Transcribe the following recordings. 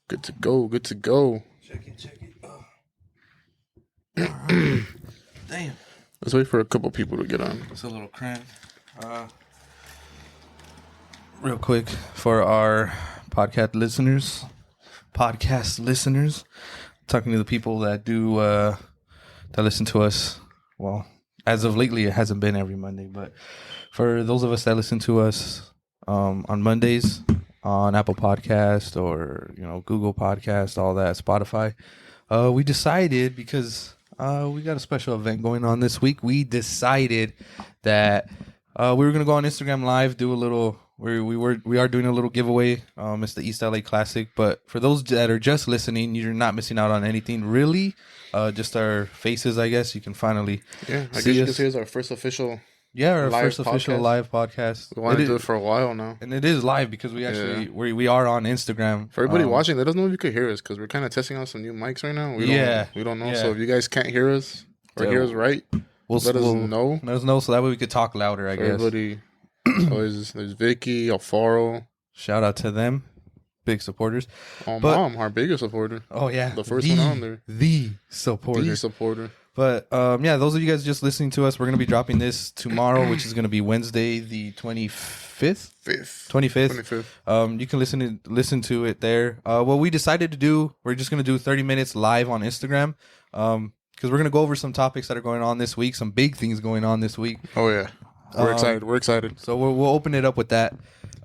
Good to go. Good to go. Check it. Oh. Damn. Let's wait for a couple people to get on. It's a little cramped. Real quick for our podcast listeners, talking to the people that do that listen to us. Well, as of lately, it hasn't been every Monday, but for those of us that listen to us on Mondays on Apple Podcast or Google Podcast, all that, Spotify, we decided because we got a special event going on this week. We decided that we were gonna go on Instagram Live, do a little. We are doing a little giveaway. It's the East L.A. Classic, but for those that are just listening, you're not missing out on anything really. Just our faces, I guess. You can finally I guess you can say it's our first official. Yeah, our live first official podcast. Live podcast. We want to do it for a while now, and it is live because we actually we are on Instagram. For everybody watching, let us know if you could hear us because we're kind of testing out some new mics right now. We don't know. Yeah. So if you guys can't hear us or hear us right, let us know. Let us know so that way we could talk louder. I guess Everybody. There's Vicky, Alfaro. Shout out to them, big supporters. Mom, our biggest supporter. Oh yeah, the first one on there. The supporter. But those of you guys just listening to us, we're gonna be dropping this tomorrow, which is gonna be Wednesday, the 25th. 25th. You can listen to it there. What we decided to do, we're just gonna do 30 minutes live on Instagram. Because we're gonna go over some topics that are going on this week, some big things going on this week. Oh yeah. We're excited. So we'll open it up with that.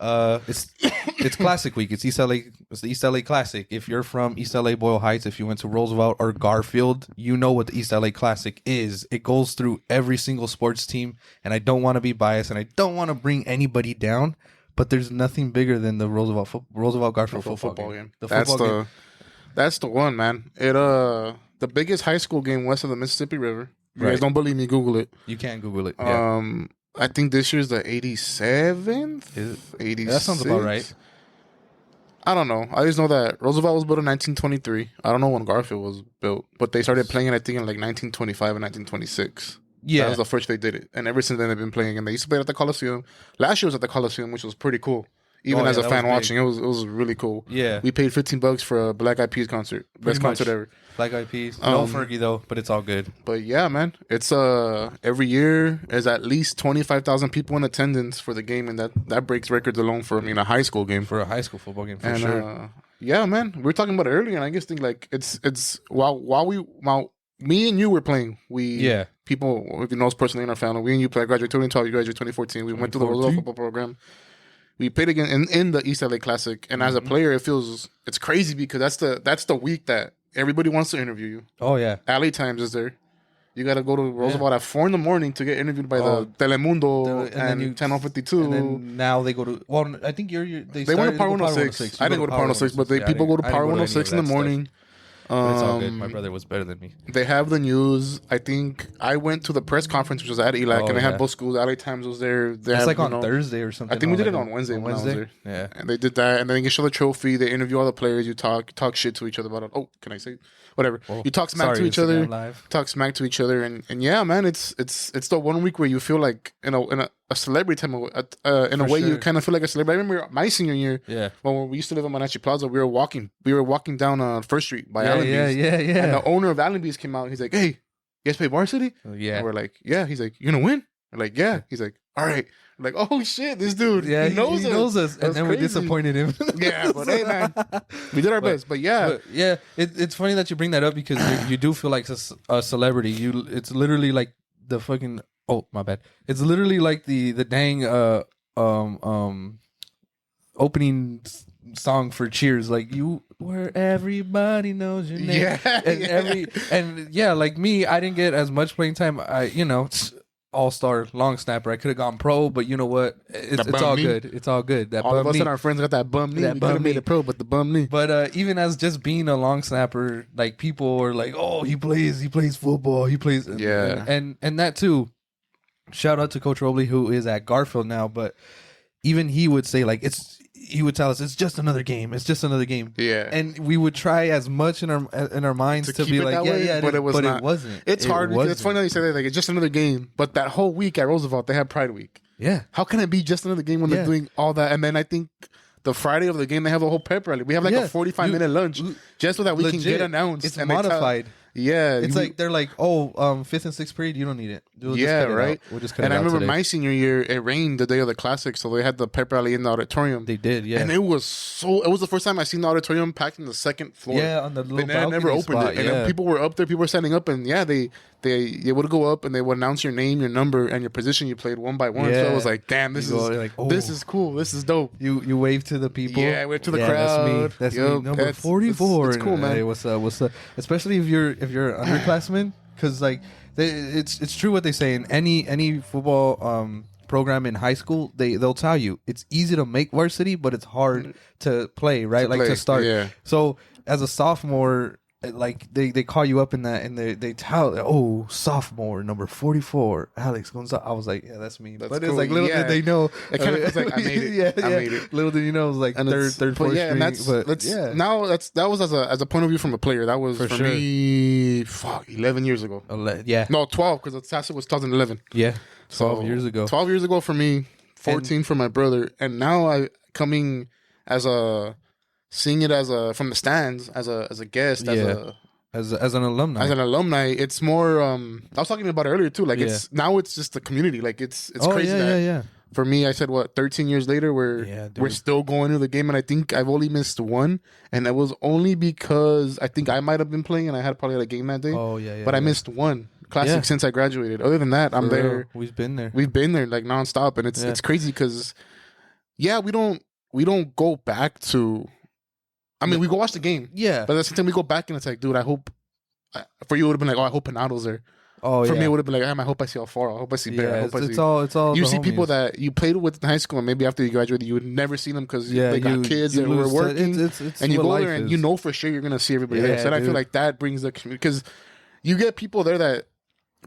It's Classic Week. It's East LA. It's the East LA Classic. If you're from East LA, Boyle Heights, if you went to Roosevelt or Garfield, you know what the East LA Classic is. It goes through every single sports team, and I don't want to be biased, and I don't want to bring anybody down, but there's nothing bigger than the Roosevelt Garfield football game. That's the one, man. The biggest high school game west of the Mississippi River. You guys don't believe me? Google it. You can't Google it. Yeah. I think this year's the 87th? 86th? That sounds about right. I don't know. I just know that Roosevelt was built in 1923. I don't know when Garfield was built, but they started playing it, I think, in like 1925 and 1926. Yeah. That was the first they did it. And ever since then, they've been playing. And they used to play at the Coliseum. Last year was at the Coliseum, which was pretty cool. Even as a fan watching, it was really cool. Yeah. We paid $15 for a Black Eyed Peas concert. Best concert ever. Black Eyed Peas. No Fergie, though, but it's all good. But yeah, man. It's every year there's at least 25,000 people in attendance for the game, and that breaks records alone for a high school game. For a high school football game, for sure. Yeah, man. We were talking about it earlier, and I just think like it's while me and you were playing, people, if you know us personally in our family, we and you played, graduated 2012, you graduated 2014. We went to the Roosevelt football program. We played again in the East LA Classic, and as a player, it's crazy because that's the week that everybody wants to interview you. Oh yeah, LA Times is there. You got to go to Roosevelt at 4 a.m. to get interviewed by the Telemundo and 10:52. And then now they go to. Well, I think they went to Power 106. I didn't go to Power 106, but people go to Power 106 in the morning. But it's all good. My brother was better than me. They have the news. I think I went to the press conference, which was at ELAC, and they had both schools. LA Times was there. It's like on Thursday or something. I think we did it on Wednesday when I was there. Yeah. And they did that, and then you show the trophy. They interview all the players. You talk shit to each other about it. Oh, can I say whatever? Well, you talk smack to each other. And yeah, man, it's the 1 week where you feel like in a celebrity time in a way you kind of feel like a celebrity. I remember my senior year, when we used to live in Monachi Plaza, we were walking down First Street by Allenby's. Yeah. And the owner of Allenby's came out. He's like, "Hey, you guys play varsity?" Yeah. And we're like, "Yeah." He's like, "You gonna win?" We're like, "Yeah." He's like, "All right." We're like, "Oh shit, this dude, he knows us." And then we disappointed him. Yeah, but hey, man, we did our best. But yeah, it's funny that you bring that up because you do feel like a celebrity. It's literally like the fucking. Oh, my bad. It's literally like the dang opening song for Cheers, like you where everybody knows your name. Like me, I didn't get as much playing time. All-star long snapper. I could have gone pro, but you know what? It's all good. It's all good. That all of us and our friends got that bum knee. We could have made it pro, but the bum knee. But even as just being a long snapper, like people are like, "Oh, he plays football. He plays." And that too. Shout out to Coach Robley, who is at Garfield now, but even he would say like he would tell us it's just another game. It's just another game. Yeah. And we would try as much in our minds to be like, but it wasn't. It's hard because it's funny that you say that, like it's just another game. But that whole week at Roosevelt, they had Pride Week. Yeah. How can it be just another game when they're doing all that? And then I think the Friday of the game, they have a whole pep rally. We have like a 45-minute lunch just so that we can get announced. It's modified. It's like they're like, fifth and sixth period, you don't need it. We'll just cut right. It out. We'll just cut and it I remember today. my senior year, it rained the day of the classic, so they had the pep rally in the auditorium. They did, yeah. And it was the first time I seen the auditorium packed in the second floor. Yeah, on the little balcony never opened spot, it, and then people were up there, people were standing up, and they would go up and they would announce your name, your number, and your position you played one by one. So I was like, damn, this is cool, this is dope. You wave to the people. Yeah, wave to the crowd. That's me. Number 44. It's cool, man. Hey, what's up? Especially if you're an underclassman, because like it's true what they say in any football program in high school. They'll tell you it's easy to make varsity, but it's hard to play, right? To start. Yeah. So as a sophomore, like they call you up in that, and they tell, sophomore number 44, Alex Gonzalez. I was like, yeah, that's me. But cool. it's like little did they know, it kind of feels like I made it. I made it. Little did you know, it was like third, fourth string. Now that was as a point of view from a player. That was for me. 11 years ago. No, 12 because the classic was 2011. Yeah, 12 years ago. 12 years ago for me, 14 for my brother, and now I coming as a. Seeing it from the stands as a guest, as an alumni, it's more. I was talking about it earlier too. Like it's just the community. Like it's crazy. For me, I said 13 years later, we're still going to the game, and I think I've only missed one, and that was only because I think I might have been playing, and I had probably had a game that day. But I missed one classic since I graduated. Other than that, I'm there. We've been there like nonstop, and it's crazy because we don't go back to. I mean, we go watch the game. Yeah. But at the same time, we go back and it's like, dude, I hope... For you, it would have been like, I hope Penato's there. For me, it would have been like, I hope I see Alfaro. I hope I see Bear. I hope it's all you see homies. People that you played with in high school and maybe after you graduated, you would never see them because they got kids and were working. And you go there and you know for sure you're going to see everybody there. So I feel like that brings the community. Because you get people there that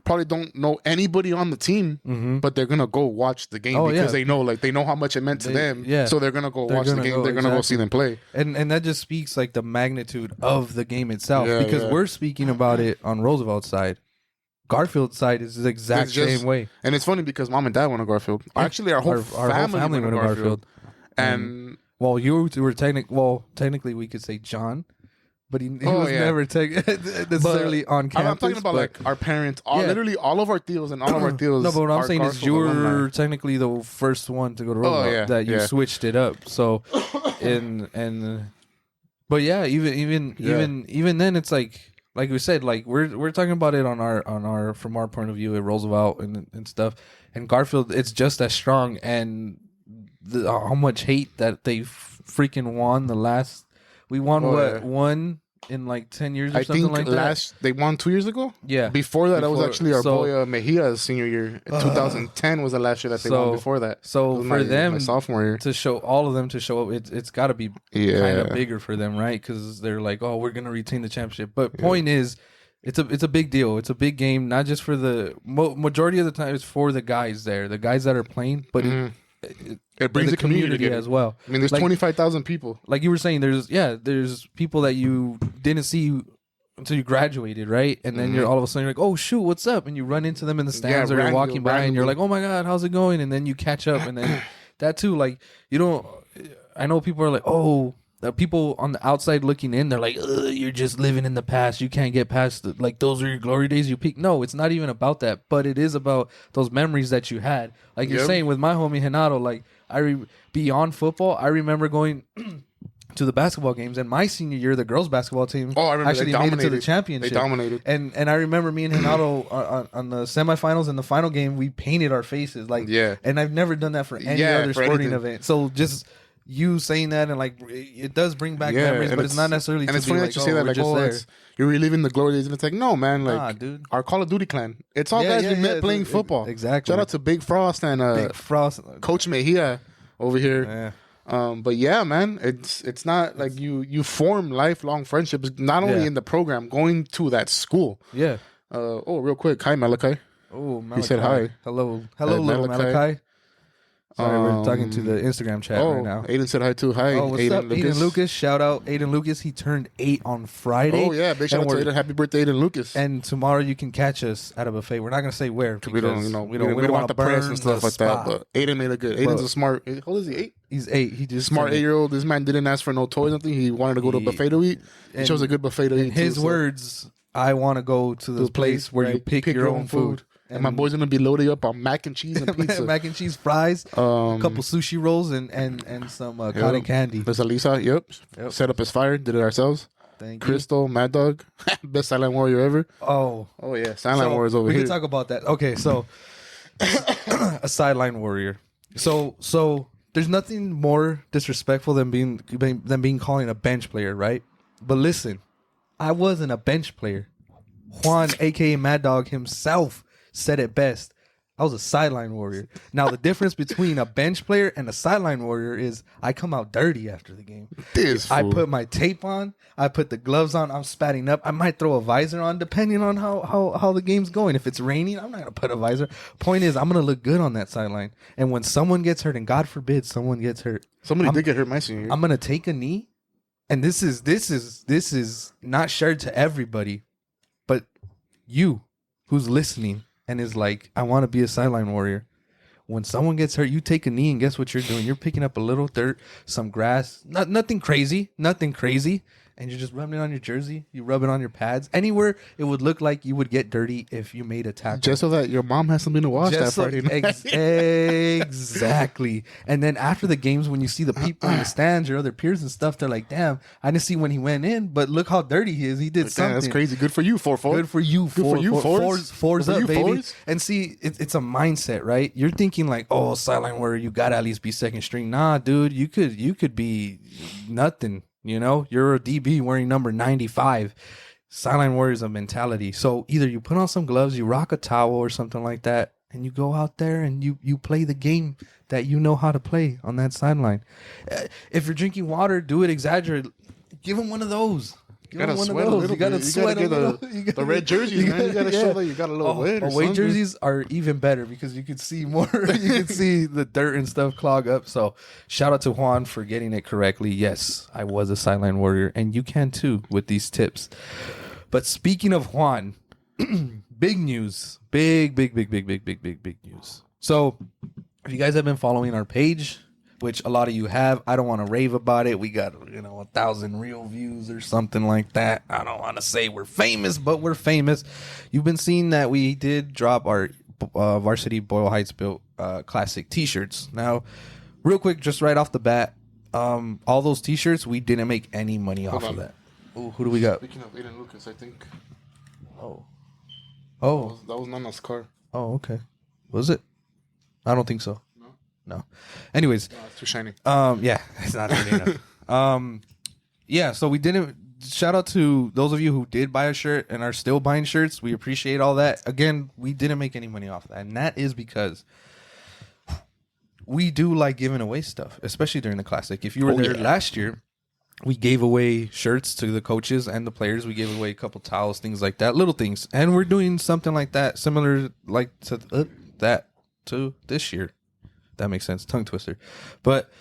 probably don't know anybody on the team, but they're gonna go watch the game because they know how much it meant to them. Yeah. So they're gonna go watch the game. They're gonna go see them play. And that just speaks like the magnitude of the game itself. Because we're speaking about it on Roosevelt's side. Garfield's side is the exact same way. And it's funny because mom and dad went to Garfield. Actually, our whole family went to Garfield. And you were technically we could say John. But he was never necessarily on campus. I'm talking about like our parents. Literally all of our tios and all of our tios. No, but what I'm saying is you were technically the first one to go to Roosevelt that you switched it up. So, but yeah, even then, it's like we said, like we're talking about it on our from our point of view at Roosevelt and stuff. And Garfield, it's just as strong. And how much hate that they freaking won the last. We won one in like 10 years or something like that. They won 2 years ago. Yeah. Before that, that was actually our boy Mejia's senior year. 2010 was the last year that they won. Before that, so for them, my sophomore year, to show all of them to show up, it's got to be kind of bigger for them, right? Because they're like, we're gonna retain the championship. But point is, it's a big deal. It's a big game, not just for the majority of the time. It's for the guys there, the guys that are playing, but. It brings the community as well. I mean, there's 25,000 people. Like you were saying, there's people that you didn't see until you graduated, right? And then you're all of a sudden you're like, oh shoot, what's up? And you run into them in the stands or you're walking by and you're like, oh my god, how's it going? And then you catch up, and then that too, like you don't. I know people are like, the people on the outside looking in, they're like, you're just living in the past. You can't get past it. Like those are your glory days. You peak. No, it's not even about that. But it is about those memories that you had. Like you're saying with my homie Renato, like beyond football, I remember going to the basketball games. And my senior year, the girls basketball team actually made it to the championship. They dominated. And I remember me and Renato on the semifinals and the final game, we painted our faces. And I've never done that for any other sporting event. So just you saying that and like it does bring back memories, but it's not necessarily. And it's funny that you say that, like, you're reliving the glory days, and it's like, no, man, like, dude, our Call of Duty clan, it's all guys we met playing football. Exactly. Shout out to Big Frost and Coach Mejia over here. But yeah, man, it's not like you form lifelong friendships not only in the program, going to that school. Yeah. Real quick, hi Malachi. Oh, Malachi. He said hi. Hello, little Malachi. Sorry, we're talking to the Instagram chat right now. Aiden said hi too. Hi, what's Aiden up, Lucas. Aiden Lucas? Shout out Aiden Lucas. He turned 8 on Friday. Oh yeah, big shout out to Aiden. Happy birthday, Aiden Lucas. And tomorrow you can catch us at a buffet. We're not gonna say where because we don't want the press and stuff like that. But Aiden made it good. Aiden's a smart. How old is he? 8. He's 8. He just smart 8-year-old. This man didn't ask for no toys, nothing. He wanted to go to a buffet to eat. He chose a good buffet to eat. In his words, I want to go to this place where you pick your own food. And my boy's gonna be loaded up on mac and cheese and pizza, mac and cheese, fries, a couple sushi rolls, and some cotton candy. There's Alisa. Yep. Set up his fire. Did it ourselves. Thank you. Crystal, Mad Dog, best silent warrior ever. Oh yeah, silent warrior's over here. We can talk about that. Okay, so a sideline warrior. So there's nothing more disrespectful than being calling a bench player, right? But listen, I wasn't a bench player. Juan, aka Mad Dog himself, said it best. I was a sideline warrior. Now, the difference between a bench player and a sideline warrior is I come out dirty after the game. I put my tape on. I put the gloves on. I'm spatting up. I might throw a visor on depending on how the game's going. If it's raining, I'm not going to put a visor. Point is, I'm going to look good on that sideline. And when someone gets hurt, and God forbid someone gets hurt. Somebody did get hurt my senior year. I'm going to take a knee. And this is not shared to everybody, but you who's listening and is like, I want to be a sideline warrior. When someone gets hurt, you take a knee, and guess what you're doing? You're picking up a little dirt, some grass, nothing crazy, and you're just rubbing it on your jersey. You rub it on your pads. Anywhere it would look like you would get dirty if you made a tackle. Just so that your mom has something to watch that Friday night. Exactly. And then after the games, when you see the people in the stands, your other peers and stuff, they're like, damn, I didn't see when he went in, but look how dirty he is. He did something. That's crazy. Good for you, 4-4. Good for you, 4-4. Fours up, baby. Fours? And see, it's a mindset, right? You're thinking like, oh, sideline warrior, you got to at least be second string. Nah, dude, you could be nothing. You know, you're a DB wearing number 95. Sideline warrior is a mentality. So either you put on some gloves, you rock a towel or something like that, and you go out there and you play the game that you know how to play on that sideline. If you're drinking water, do it exaggerate. Give them one of those. You gotta sweat a little bit. You gotta sweat a little. The red jerseys, man. You gotta show that you got a little wet. Away jerseys are even better because you can see more. You can see the dirt and stuff clog up. So shout out to Juan for getting it correctly. Yes, I was a sideline warrior, and you can too with these tips. But speaking of Juan, big news, big news. So if you guys have been following our page, which a lot of you have, I don't want to rave about it. We got 1,000 real views or something like that. I don't want to say we're famous, but we're famous. You've been seeing that we did drop our Varsity Boyle Heights built classic T-shirts. Now, real quick, just right off the bat, all those T-shirts, we didn't make any money off of that. Ooh, who do we got? Speaking of Aiden Lucas, I think. Oh, that was Nana's car. Oh, okay. Was it? I don't think so. No. Anyways. No, it's too shiny. Yeah, it's not shiny enough. Yeah, so we didn't. Shout out to those of you who did buy a shirt and are still buying shirts. We appreciate all that. Again, we didn't make any money off of that. And that is because we do like giving away stuff, especially during the Classic. If you were there last year, we gave away shirts to the coaches and the players. We gave away a couple towels, things like that, little things. And we're doing something like that, similar like to that to this year. That makes sense. Tongue twister. But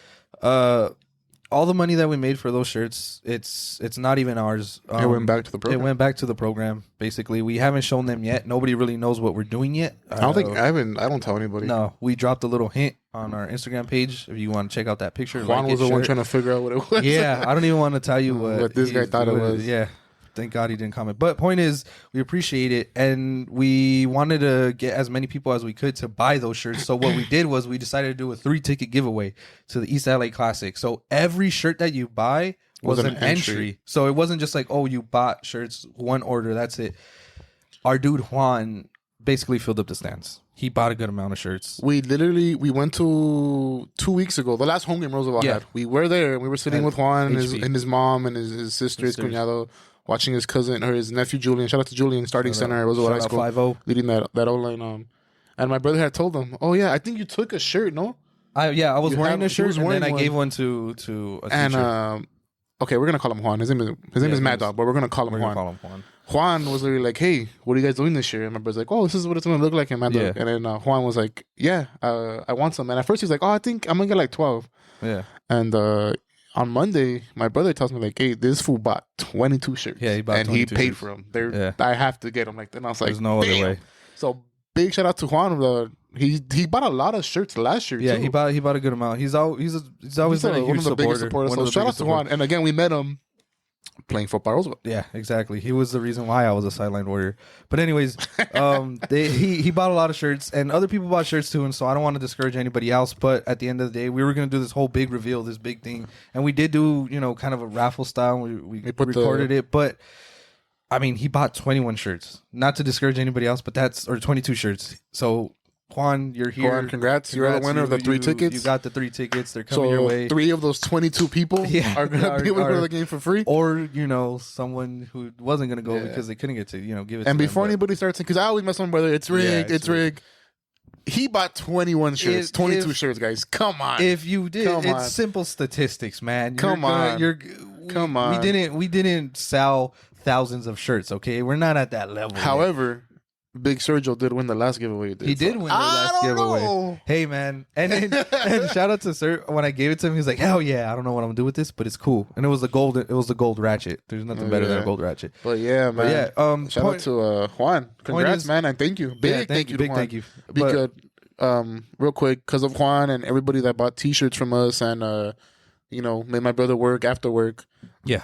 all the money that we made for those shirts, it's not even ours. It went back to the program. It went back to the program. Basically, we haven't shown them yet. Nobody really knows what we're doing yet. I don't tell anybody. No, we dropped a little hint on our Instagram page. If you want to check out that picture, Juan was the one trying to figure out what it was. Yeah, I don't even want to tell you what this guy thought it was. Yeah. Thank God he didn't comment. But point is, we appreciate it, and we wanted to get as many people as we could to buy those shirts. So what we did was we decided to do a 3-ticket giveaway to the East L.A. Classic. So every shirt that you buy was an entry. So it wasn't just like, oh, you bought shirts, one order, that's it. Our dude Juan basically filled up the stands. He bought a good amount of shirts. We went to 2 weeks ago, the last home game Roosevelt had. We were there, and we were sitting with Juan and his mom and his sister, his cuñado, watching his cousin or his nephew Julian. Shout out to Julian, starting center at Roosevelt High School, 5-0. leading that O-line. And my brother had told him, "Oh yeah, I think you took a shirt, no?" I was wearing a shirt, and then I gave one to a teacher. And Okay, we're gonna call him Juan. His name is Mad Dog, but we're gonna call him Juan. Juan was literally like, "Hey, what are you guys doing this year?" And my brother's like, "Oh, this is what it's gonna look like in Mad Dog." And then Juan was like, "Yeah, I want some." And at first he was like, "Oh, I think I'm gonna get like 12." Yeah. And on Monday, my brother tells me like, "Hey, this fool bought 22 shirts. Yeah, he bought and 22 he paid shirts. for them. I have to get them." Like, then I was like, "There's no other way." So big shout out to Juan. He bought a lot of shirts last year. Yeah, too. he bought a good amount. He's always been a huge one of the biggest supporter. So shout out to Juan. And again, we met him playing football at Roosevelt. Yeah, exactly. He was the reason why I was a sideline warrior. But anyways, he bought a lot of shirts, and other people bought shirts too. And so I don't want to discourage anybody else. But at the end of the day, we were going to do this whole big reveal, this big thing, and we did do kind of a raffle style. We recorded it, but I mean, he bought 21 shirts. Not to discourage anybody else, but or 22 shirts. So Juan, you're here. Juan, congrats. You're the winner of the 3 tickets. You got the 3 tickets. They're coming your way. 3 of those 22 people are going to be able to go to the game for free. Or, someone who wasn't going to go because they couldn't get to, give it and to before anybody starts, because I always mess with my brother, it's rigged, it's rigged. He bought 21 shirts, 22 shirts, guys. Come on. If you did, it's simple statistics, man. Come on. We didn't sell thousands of shirts, okay? We're not at that level. However, Big Sergio did win the last giveaway. He did win the last giveaway. Know. Hey, man. And shout out to Sir. When I gave it to him, he was like, "Hell yeah, I don't know what I'm going to do with this, but it's cool." And it was the gold ratchet. There's nothing better than a gold ratchet. But yeah, man. But yeah, shout out to Juan. Congrats, man, and thank you. Big thank you to Juan. Thank you. Because real quick, because of Juan and everybody that bought T-shirts from us and made my brother work after work. Yeah.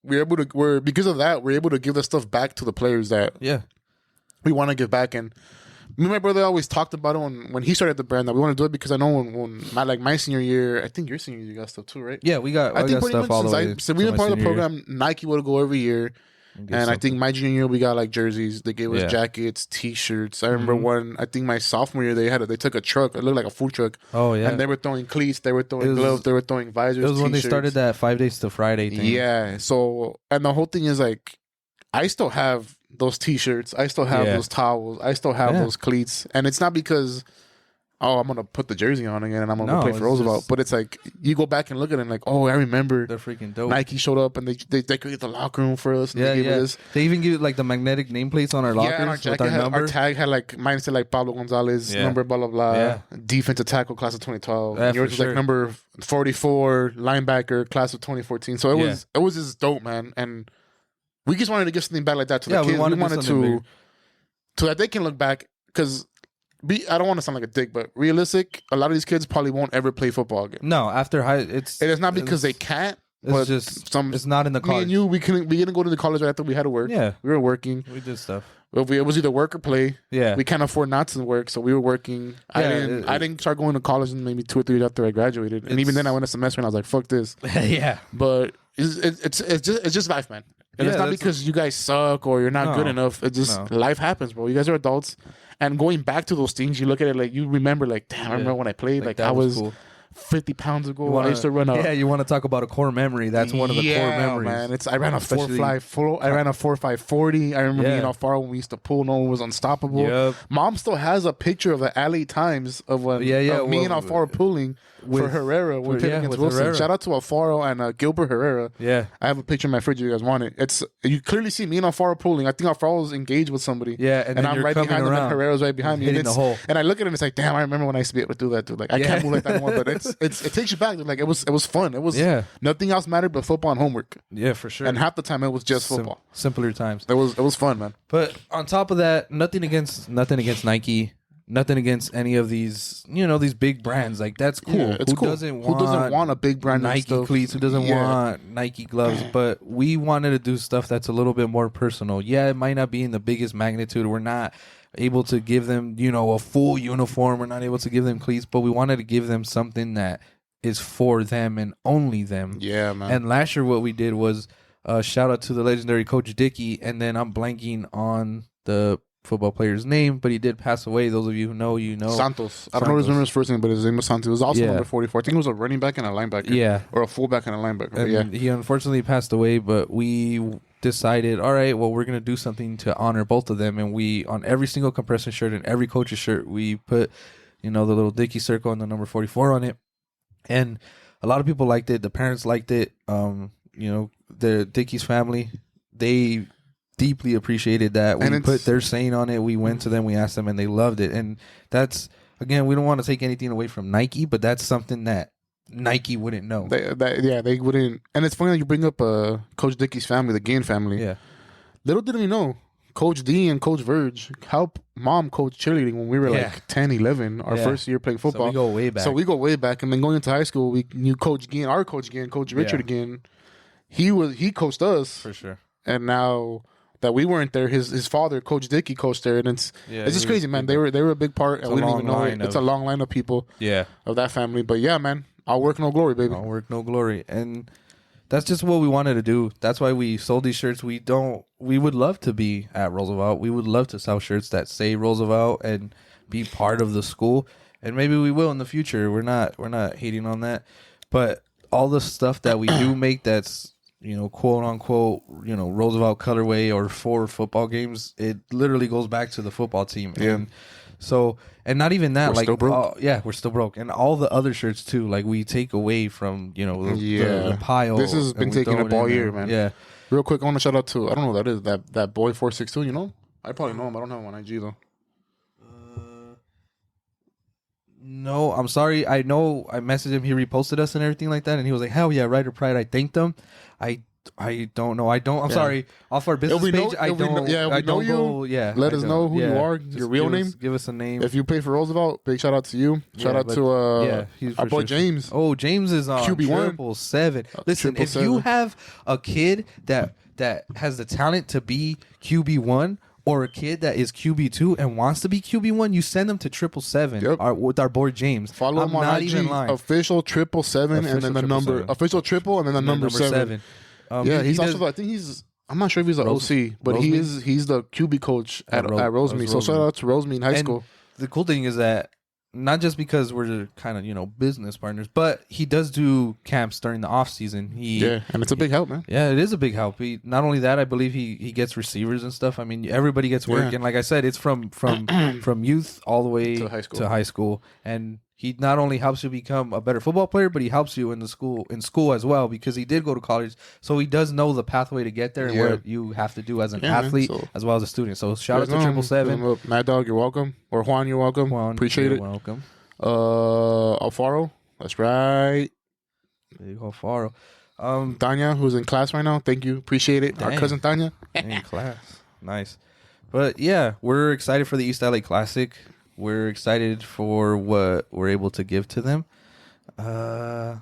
Because of that, we're able to give the stuff back to the players that we want to give back. And me and my brother always talked about it when he started the brand, that we want to do it because I know when my senior year, I think your senior year you got stuff too, right? Yeah, we got. I think got stuff all the way. So we've been part of the program. Nike would go every year. And I think my junior year we got like jerseys. They gave us jackets, T-shirts. I remember one. I think my sophomore year they took a truck. It looked like a food truck. Oh yeah. And they were throwing cleats. They were throwing gloves. They were throwing visors. It was when they started that 5 days to Friday thing. Yeah. So and the whole thing is like, I still have those T-shirts. I still have those towels. I still have those cleats. And it's not because, I'm going to put the jersey on again and I'm going to play for Roosevelt. But it's like, you go back and look at it and like, I remember. They're freaking dope. Nike showed up and they decorated the locker room for us. And they gave us. They even give like the magnetic nameplates on our lockers and our with our number. Our tag had like, mine said like Pablo Gonzalez, number blah, blah, blah. Yeah. Defensive tackle, class of 2012. And yours was like number 44, linebacker, class of 2014. So it was just dope, man. And we just wanted to give something back like that to the kids. We wanted to that they can look back, because I don't want to sound like a dick, but realistic, a lot of these kids probably won't ever play football again. No, after high, it's not because they can't. It's just it's not in the college. Me and you, we didn't go to the college right after we had to work. Yeah, we were working. We did stuff. It was either work or play. Yeah, we can't afford not to work, so we were working. Yeah, I didn't start going to college until maybe 2 or 3 years after I graduated, and even then I went a semester and I was like, "Fuck this." Yeah, but it's just life, man. And it's not because you guys suck or you're not good enough. It's just life happens, bro. You guys are adults. And going back to those things, you look at it like you remember, like, damn, I remember when I played. Like I was cool. 50 pounds ago. I used to run Yeah, you want to talk about a core memory. That's one of the core memories. Man. I ran a 4.5 40. I remember being off far when we used to pull. No one was unstoppable. Yep. Mom still has a picture of the LA Times of when me and Alfaro pulling for Herrera when playing against Wilson. Herrera. Shout out to Alfaro and Gilbert Herrera. Yeah. I have a picture in my fridge if you guys want it. You clearly see me and Alfaro pulling. I think Alfaro was engaged with somebody. Yeah, and I'm right behind him and Herrera's right behind me. Hitting the hole. And I look at him and it's like, damn, I remember when I used to be able to do that, dude. Like I can't move like that anymore. But it takes you back. Like it was fun. It was nothing else mattered but football and homework. Yeah, for sure. And half the time it was just football. Simpler times. It was fun, man. But on top of that, nothing against Nike. Nothing against any of these, these big brands. Like that's cool. Yeah, it's cool. Who doesn't want a big brand Nike cleats? Who doesn't want Nike gloves? But we wanted to do stuff that's a little bit more personal. Yeah, it might not be in the biggest magnitude. We're not able to give them, a full uniform. We're not able to give them cleats, but we wanted to give them something that is for them and only them. Yeah, man. And last year what we did was shout out to the legendary Coach Dickey, and then I'm blanking on the football player's name, but he did pass away. Those of you who know, Santos. I don't know his first name, but his name was Santos. He was also number 44. I think he was a running back and a linebacker. Yeah. Or a fullback and a linebacker. And he unfortunately passed away, but we decided, all right, well, we're going to do something to honor both of them. And we, on every single compression shirt and every coach's shirt, we put, the little Dickey circle and the number 44 on it. And a lot of people liked it. The parents liked it. the Dickey's family, they deeply appreciated that. We put their saying on it. We went to them, we asked them, and they loved it. And that's, again, we don't want to take anything away from Nike, but that's something that Nike wouldn't know. They wouldn't. And it's funny that you bring up Coach Dickey's family, the Gain family. Yeah. Little did we know, Coach D and Coach Verge helped mom coach cheerleading when we were like 10, 11, our first year playing football. So we go way back. And then going into high school, we knew Coach Gain, our Coach Gain, Coach Richard Gain. He coached us. For sure. And now that we weren't there, his father, Coach Dickey, coached there. And it's just crazy, man. They were a big part. And we didn't even know it. It's a long line of people of that family. But yeah, man, all work, no glory, baby. All work, no glory. And that's just what we wanted to do. That's why we sold these shirts. We would love to be at Roosevelt. We would love to sell shirts that say Roosevelt and be part of the school. And maybe we will in the future. We're not hating on that. But all the stuff that we do make that's, quote unquote, Roosevelt colorway or for football games, it literally goes back to the football team. Yeah. And so, and not even that, we're still broke. We're still broke. And all the other shirts too, like we take away from, the pile. This has been taking up all year, man. Yeah. Real quick, I want to shout out to, I don't know who that is, that boy 462, I probably know him. I don't have him on IG though. No, I'm sorry. I know I messaged him. He reposted us and everything like that. And he was like, hell yeah, Rider Pride. I thanked him. I don't know. I'm sorry. Off our business page, I don't. Let us know who you are, your real name. Give us a name. If you play for Roosevelt, big shout out to you. Shout out to our boy James. Oh, James is on QB1 7. Listen, if you have a kid that has the talent to be QB1 or a kid that is QB2 and wants to be QB1, you send them to 777 with our boy James. Follow him on IG, official 777, and then the number, official triple, and then the number 7. He's also. I think he's. I'm not sure if he's an OC, but he's the QB coach at Rosemead. So shout out to Rosemead High School. The cool thing is that not just because we're kind of business partners, but he does do camps during the off season. And it's a big help, man. Yeah, it is a big help. Not only that, I believe he gets receivers and stuff. I mean, everybody gets work, and like I said, it's from youth all the way to high school, and he not only helps you become a better football player, but he helps you in school as well, because he did go to college, so he does know the pathway to get there and what you have to do as an athlete as well as a student. So shout out to 777. Mad Dog, you're welcome. Or Juan, you're welcome. Appreciate it. Welcome. Alfaro, that's right. There you go, Alfaro. Tanya, who's in class right now, thank you. Appreciate it. Our cousin Tanya. In class. Nice. But yeah, we're excited for the East LA Classic. We're excited for what we're able to give to them. And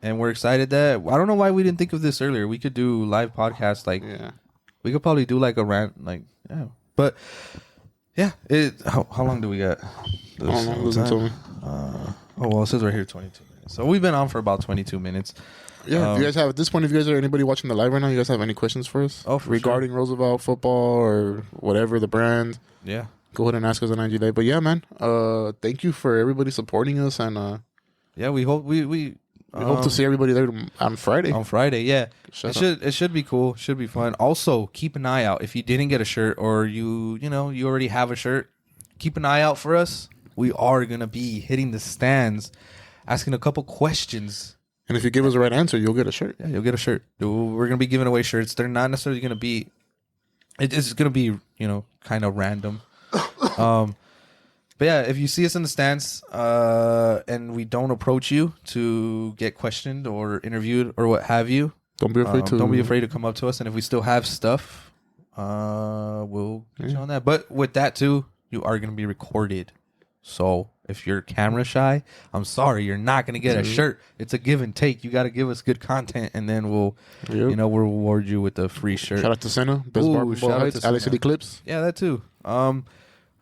we're excited that, I don't know why we didn't think of this earlier. We could do live podcasts. We could probably do like a rant. But yeah, how long do we got? Listen to me. It says right here 22 minutes. So we've been on for about 22 minutes. Yeah, if you guys have, at this point, if you guys are anybody watching the live right now, you guys have any questions for us? Regarding Roosevelt football or whatever, the brand. Yeah. Go ahead and ask us on IG Day. But yeah, man, thank you for everybody supporting us. And we hope we hope to see everybody there on Friday. On Friday, yeah. It should be cool. Should be fun. Also, keep an eye out. If you didn't get a shirt or you already have a shirt, keep an eye out for us. We are going to be hitting the stands, asking a couple questions. And if you give us the right answer, you'll get a shirt. Yeah, you'll get a shirt. We're going to be giving away shirts. They're not necessarily going to be... It's going to be, kind of random. But yeah, if you see us in the stands and we don't approach you to get questioned or interviewed or what have you, don't be afraid to come up to us. And if we still have stuff, we'll get you on that. But with that too, you are going to be recorded. So if you're camera shy, I'm sorry, you're not going to get a shirt. It's a give and take. You got to give us good content, and then we'll we'll reward you with a free shirt. Shout out to Senna, Best Barber Heights, LA City Clips. Yeah, that too.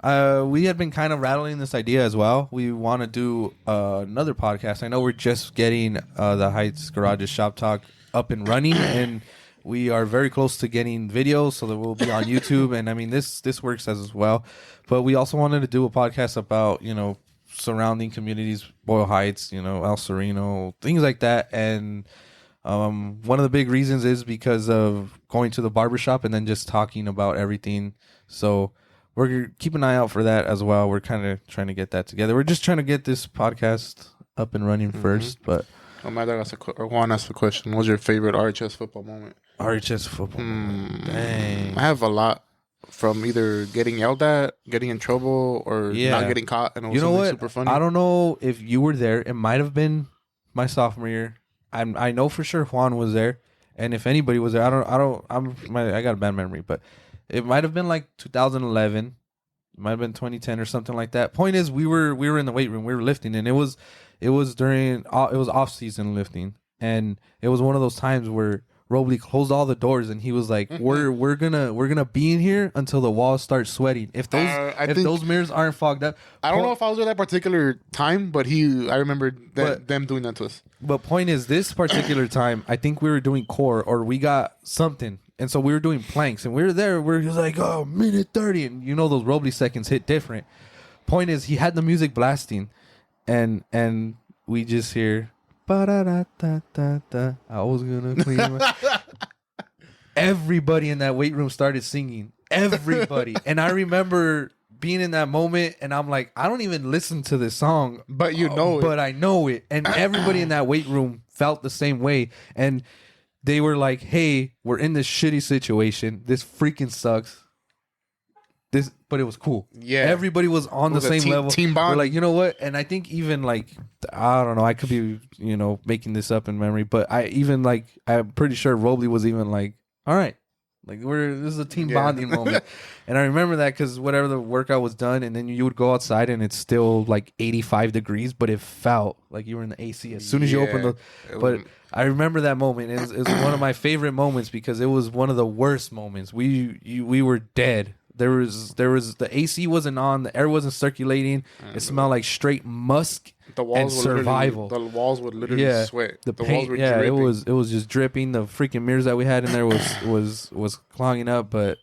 We had been kind of rattling this idea as well. We want to do another podcast. I know we're just getting the Heights Garages Shop Talk up and running, and we are very close to getting videos so that we'll be on YouTube. And I mean, this works as well. But we also wanted to do a podcast about, surrounding communities, Boyle Heights, El Sereno, things like that. And one of the big reasons is because of going to the barbershop and then just talking about everything. So we're keep an eye out for that as well. We're kind of trying to get that together. We're just trying to get this podcast up and running first, but Oh, my dad asked or Juan asked the question. What's your favorite RHS football moment? RHS football moment. Dang. I have a lot. From either getting yelled at, getting in trouble, or not getting caught, and it was you know what? super funny. I don't know if you were there. It might have been my sophomore year. I know for sure Juan was there, and if anybody was there, I got a bad memory, but it might have been like 2011. It might have been 2010 or something like that. Point is, we were in the weight room, we were lifting, and it was off season lifting, and it was one of those times where Robley closed all the doors and he was like, "We're gonna be in here until the walls start sweating. If those mirrors aren't fogged up." I don't know if I was there that particular time, but I remember them doing that to us. But point is, this particular time, I think we were doing core or we got something, and so we were doing planks, and we were there. He was like, "Oh, minute 30," and you know those Robley seconds hit different. Point is, he had the music blasting, and we just hear. Ba-da-da-da-da-da. I was gonna clean my... Everybody in that weight room started singing. Everybody. And I remember being in that moment and I'm like, I don't even listen to this song. But you know it. But I know it. And everybody in that weight room felt the same way. And they were like, hey, we're in this shitty situation. This freaking sucks. But it was cool. Yeah, everybody was on the same level. Team bond. We're like, you know what? And I think even like, I don't know. I could be, making this up in memory, but I'm pretty sure Robley was even like, all right, like this is a team bonding moment. And I remember that because whatever the workout was done, and then you would go outside and it's still like 85 degrees, but it felt like you were in the AC as soon as you opened the. But I remember that moment. It was one of my favorite moments because it was one of the worst moments. We were dead. There was the AC wasn't on, the air wasn't circulating. It smelled like straight musk and survival. The walls would literally sweat. The paint, walls were dripping. It was just dripping. The freaking mirrors that we had in there was clogging up. But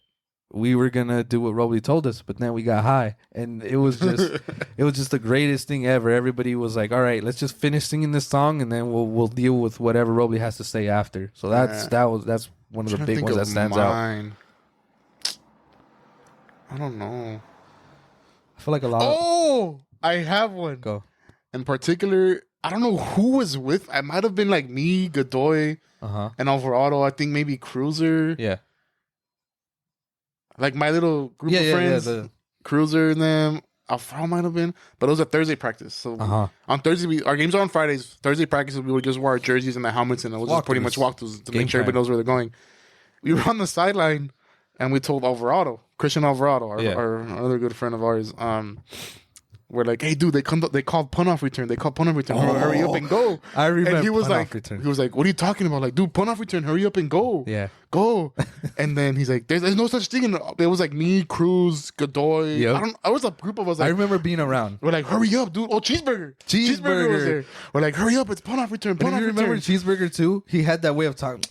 we were gonna do what Robley told us, but then we got high, and it was just the greatest thing ever. Everybody was like, "All right, let's just finish singing this song, and then we'll deal with whatever Robley has to say after." So that's one of the big ones that stands out. I don't know. I feel like a lot. Oh, I have one. Go. In particular, I don't know who was with. I might have been like me, Godoy, and Alvarado. I think maybe Cruiser. Yeah. Like my little group of friends. Cruiser and them. Alvarado might have been. But it was a Thursday practice. So on Thursday, our games are on Fridays. Thursday practice, we would just wear our jerseys and the helmets, and it was just pretty much walkthroughs to make sure everybody knows where they're going. We were on the sideline, and we told Christian Alvarado, our other good friend of ours, we're like, hey, dude, they called punt off return. Hurry up and go. I remember. And he was like, what are you talking about? Like, dude, punt off return. Hurry up and go. Yeah, go. And then he's like, there's no such thing. It was like me, Cruz, Godoy. Yep. I was a group of us. Like, I remember being around. We're like, hurry up, dude. Oh, Cheeseburger was there. We're like, hurry up, it's punt off return. Punt off return. Remember Cheeseburger too? He had that way of talking.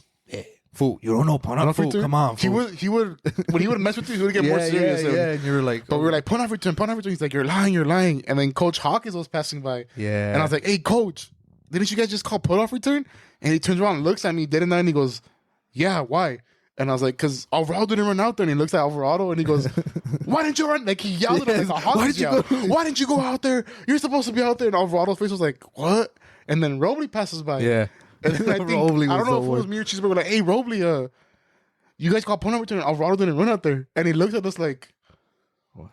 Fool, you don't know punt off return? Come on, fool. He would when he would mess with you, he would get more serious. Yeah, and you were like, but we were like, punt off return. He's like, you're lying. And then Coach Hawkins was passing by. Yeah. And I was like, hey, Coach, didn't you guys just call punt off return? And he turns around and looks at me dead in the eye and he goes, yeah, why? And I was like, because Alvarado didn't run out there. And he looks at Alvarado and he goes, why didn't you run? Like, he yelled at him like a Hawkins yell. Why didn't you go out there? You're supposed to be out there. And Alvarado's face was like, what? And then Robley passes by. Yeah. And then I don't know if it was me or Cheeseburger, like, hey, Robley, you guys call punt off return. Alvarado didn't run out there. And he looked at us like, what?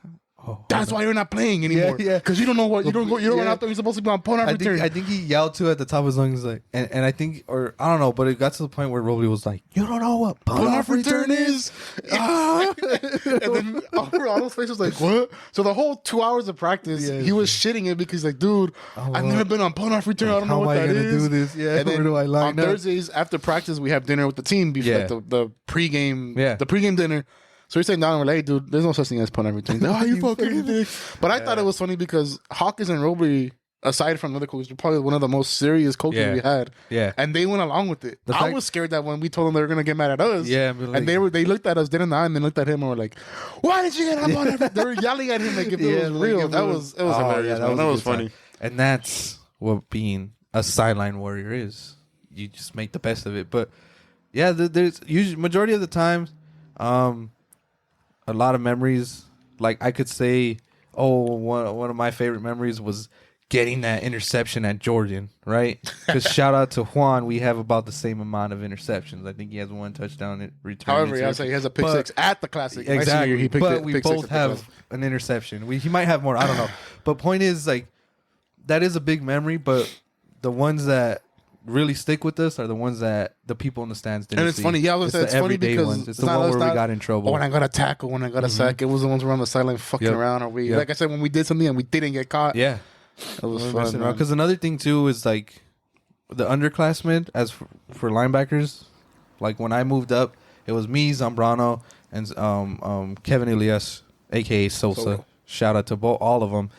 That's why you're not playing anymore. Yeah. Because you don't know what you don't run out there. You're supposed to be on punt off return. I think he yelled too at the top of his lungs, like, and I think, or I don't know, but it got to the point where Robley was like, "You don't know what punt off return is." And then Alvarado's face was like, "What?" So the whole 2 hours of practice, he was shitting it because like, dude, I've never been on punt off return. I don't know what that is. How am I gonna do this? Yeah. And then where do I line up? On Thursdays after practice, we have dinner with the team before like the pregame, the pregame dinner. So we're sitting down and we're like, hey, dude, there's no such thing as punt every team. Oh, you fucking dick. But I thought it was funny because Hawkins and Robley, aside from the other coaches, were probably one of the most serious coaches we had. Yeah. And they went along with it. I was scared that when we told them they were going to get mad at us. Yeah. Like, and they looked at us, dead in the eye, and then looked at him and were like, why did you get up on everything? They were yelling at him like if it was real. It was hilarious. That was funny. Time. And that's what being a sideline warrior is. You just make the best of it. But yeah, there's usually majority of the times, a lot of memories. Like I could say, one of my favorite memories was getting that interception at Jordan, right? Because shout out to Juan, we have about the same amount of interceptions. I think he has 1 touchdown return. However, he has a pick six at the Classic. Exactly. He picked but it, we pick both six have an interception. He might have more. I don't know. But point is, like, that is a big memory. But the ones that really stick with us are the ones that the people in the stands didn't see. And it's funny. Yeah, it's funny because ones. It's the one where we got in trouble. Oh, when I got a tackle, when I got a sack, it was the ones around the sideline fucking around. Or we, like I said, when we did something and we didn't get caught. Yeah. It was fun. Because another thing, too, is like the underclassmen as for linebackers. Like when I moved up, it was me, Zambrano, and Kevin Elias, a.k.a. Sosa. Shout out to all of them.